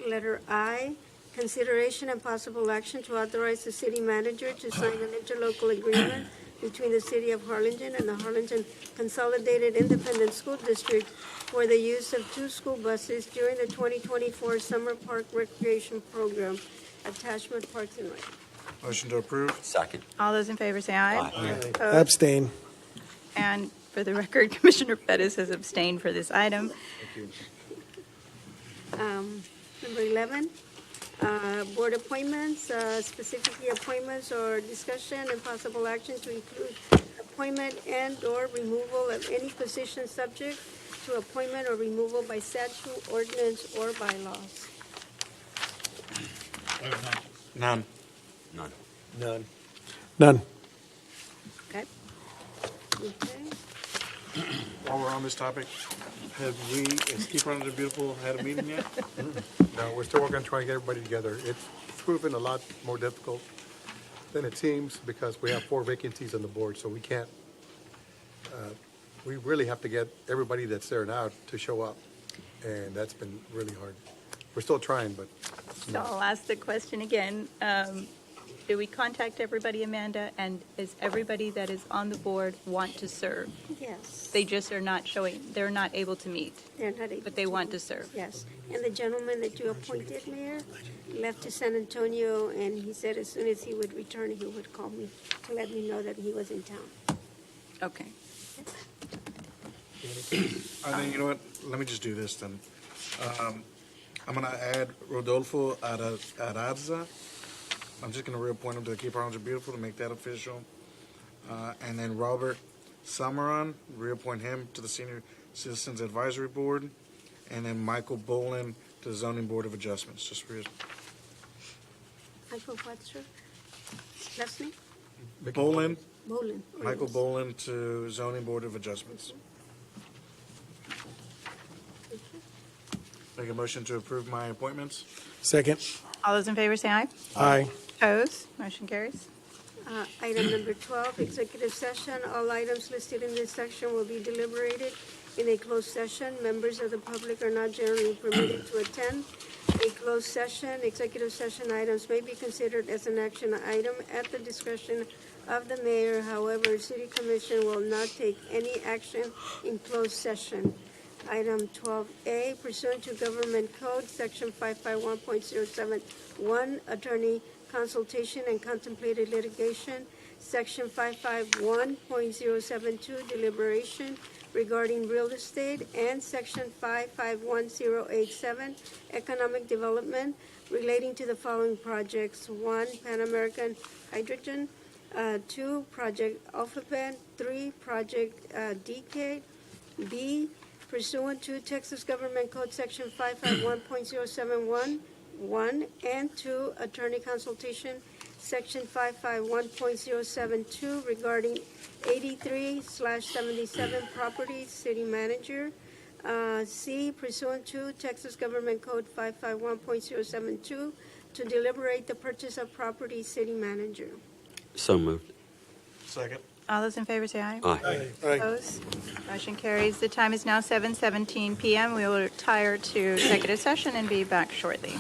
Letter I, consideration and possible action to authorize the city manager to sign an interlocal agreement between the city of Harlingen and the Harlingen Consolidated Independent School District for the use of 2 school buses during the 2024 Summer Park Recreation Program, attachment Parks and Rec. Motion to approve. Second. All those in favor say aye. Aye. Opposed? Abstain. And for the record, Commissioner Pettis has abstained for this item. Number 11, board appointments, specifically appointments or discussion and possible action to include appointment and/or removal of any position subject to appointment or removal by statute, ordinance, or bylaws. None. None. None. None. Okay. Okay. While we're on this topic, has Keep Running the Beautiful had a meeting yet? No, we're still working on trying to get everybody together. It's proven a lot more difficult than it seems because we have 4 vacancies on the board, so we can't, we really have to get everybody that's there now to show up, and that's been really hard. We're still trying, but So I'll ask the question again. Do we contact everybody, Amanda? And is everybody that is on the board want to serve? Yes. They just are not showing, they're not able to meet, They're not able but they to. want to serve. Yes. And the gentleman that you appointed, Mayor, left to San Antonio, and he said as soon as he would return, he would call me to let me know that he was in town. Okay. I think, you know what, let me just do this then. I'm gonna add Rodolfo Araza. I'm just gonna reappoint him to the Cape Harlingen Beautiful to make that official. And then Robert Samaran, reappoint him to the Senior Citizens Advisory Board. And then Michael Bolin to the Zoning Board of Adjustments, just for his. Michael what, sir? Last name? Bolin, Bolin. Michael Bolin to Zoning Board of Adjustments. Make a motion to approve my appointments. Second. All those in favor say aye. Aye. Opposed? Motion carries. Item number 12, executive session. All items listed in this section will be deliberated in a closed session. Members of the public are not generally permitted to attend a closed session. Executive session items may be considered as an action item at the discretion of the mayor. However, City Commission will not take any action in closed session. Item 12A, pursuant to Government Code, Section 551.071, attorney consultation and contemplated litigation, Section 551.072, deliberation regarding real estate, and Section 551087, economic development, relating to the following projects: 1, Pan American Hydrogen; 2, Project Alphabet; 3, Project Decade; B, pursuant to Texas Government Code Section 551.071, 1 and 2, attorney consultation, Section 551.072, regarding 83/77 properties, city manager. C, pursuant to Texas Government Code 551.072, to deliberate the purchase of property, city manager. So moved. Second. All those in favor say aye. Aye. Opposed? Motion carries. The time is now 7:17 PM. We will retire to executive session and be back shortly.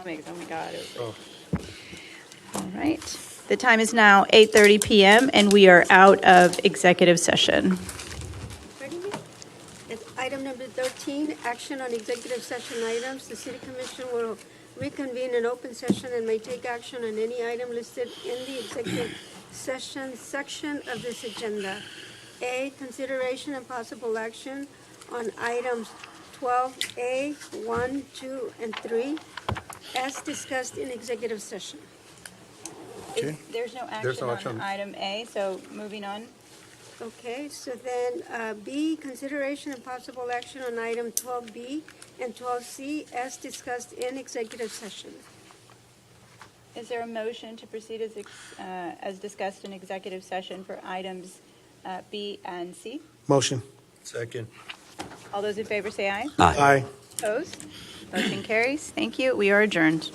Oh my God. All right. The time is now 8:30 PM, and we are out of executive session. Item number 13, action on executive session items. The city commission will reconvene in open session and may take action on any item listed in the executive session section of this agenda. A, consideration and possible action on items 12A, 1, 2, and 3, as discussed in executive session. Okay. There's no There's no action action. on item A, so moving on. Okay, so then B, consideration and possible action on item 12B and 12C as discussed in executive session. Is there a motion to proceed as discussed in executive session for items B and C? Motion. Second. All those in favor say aye. Aye. Opposed? Motion carries. Thank you. We are adjourned.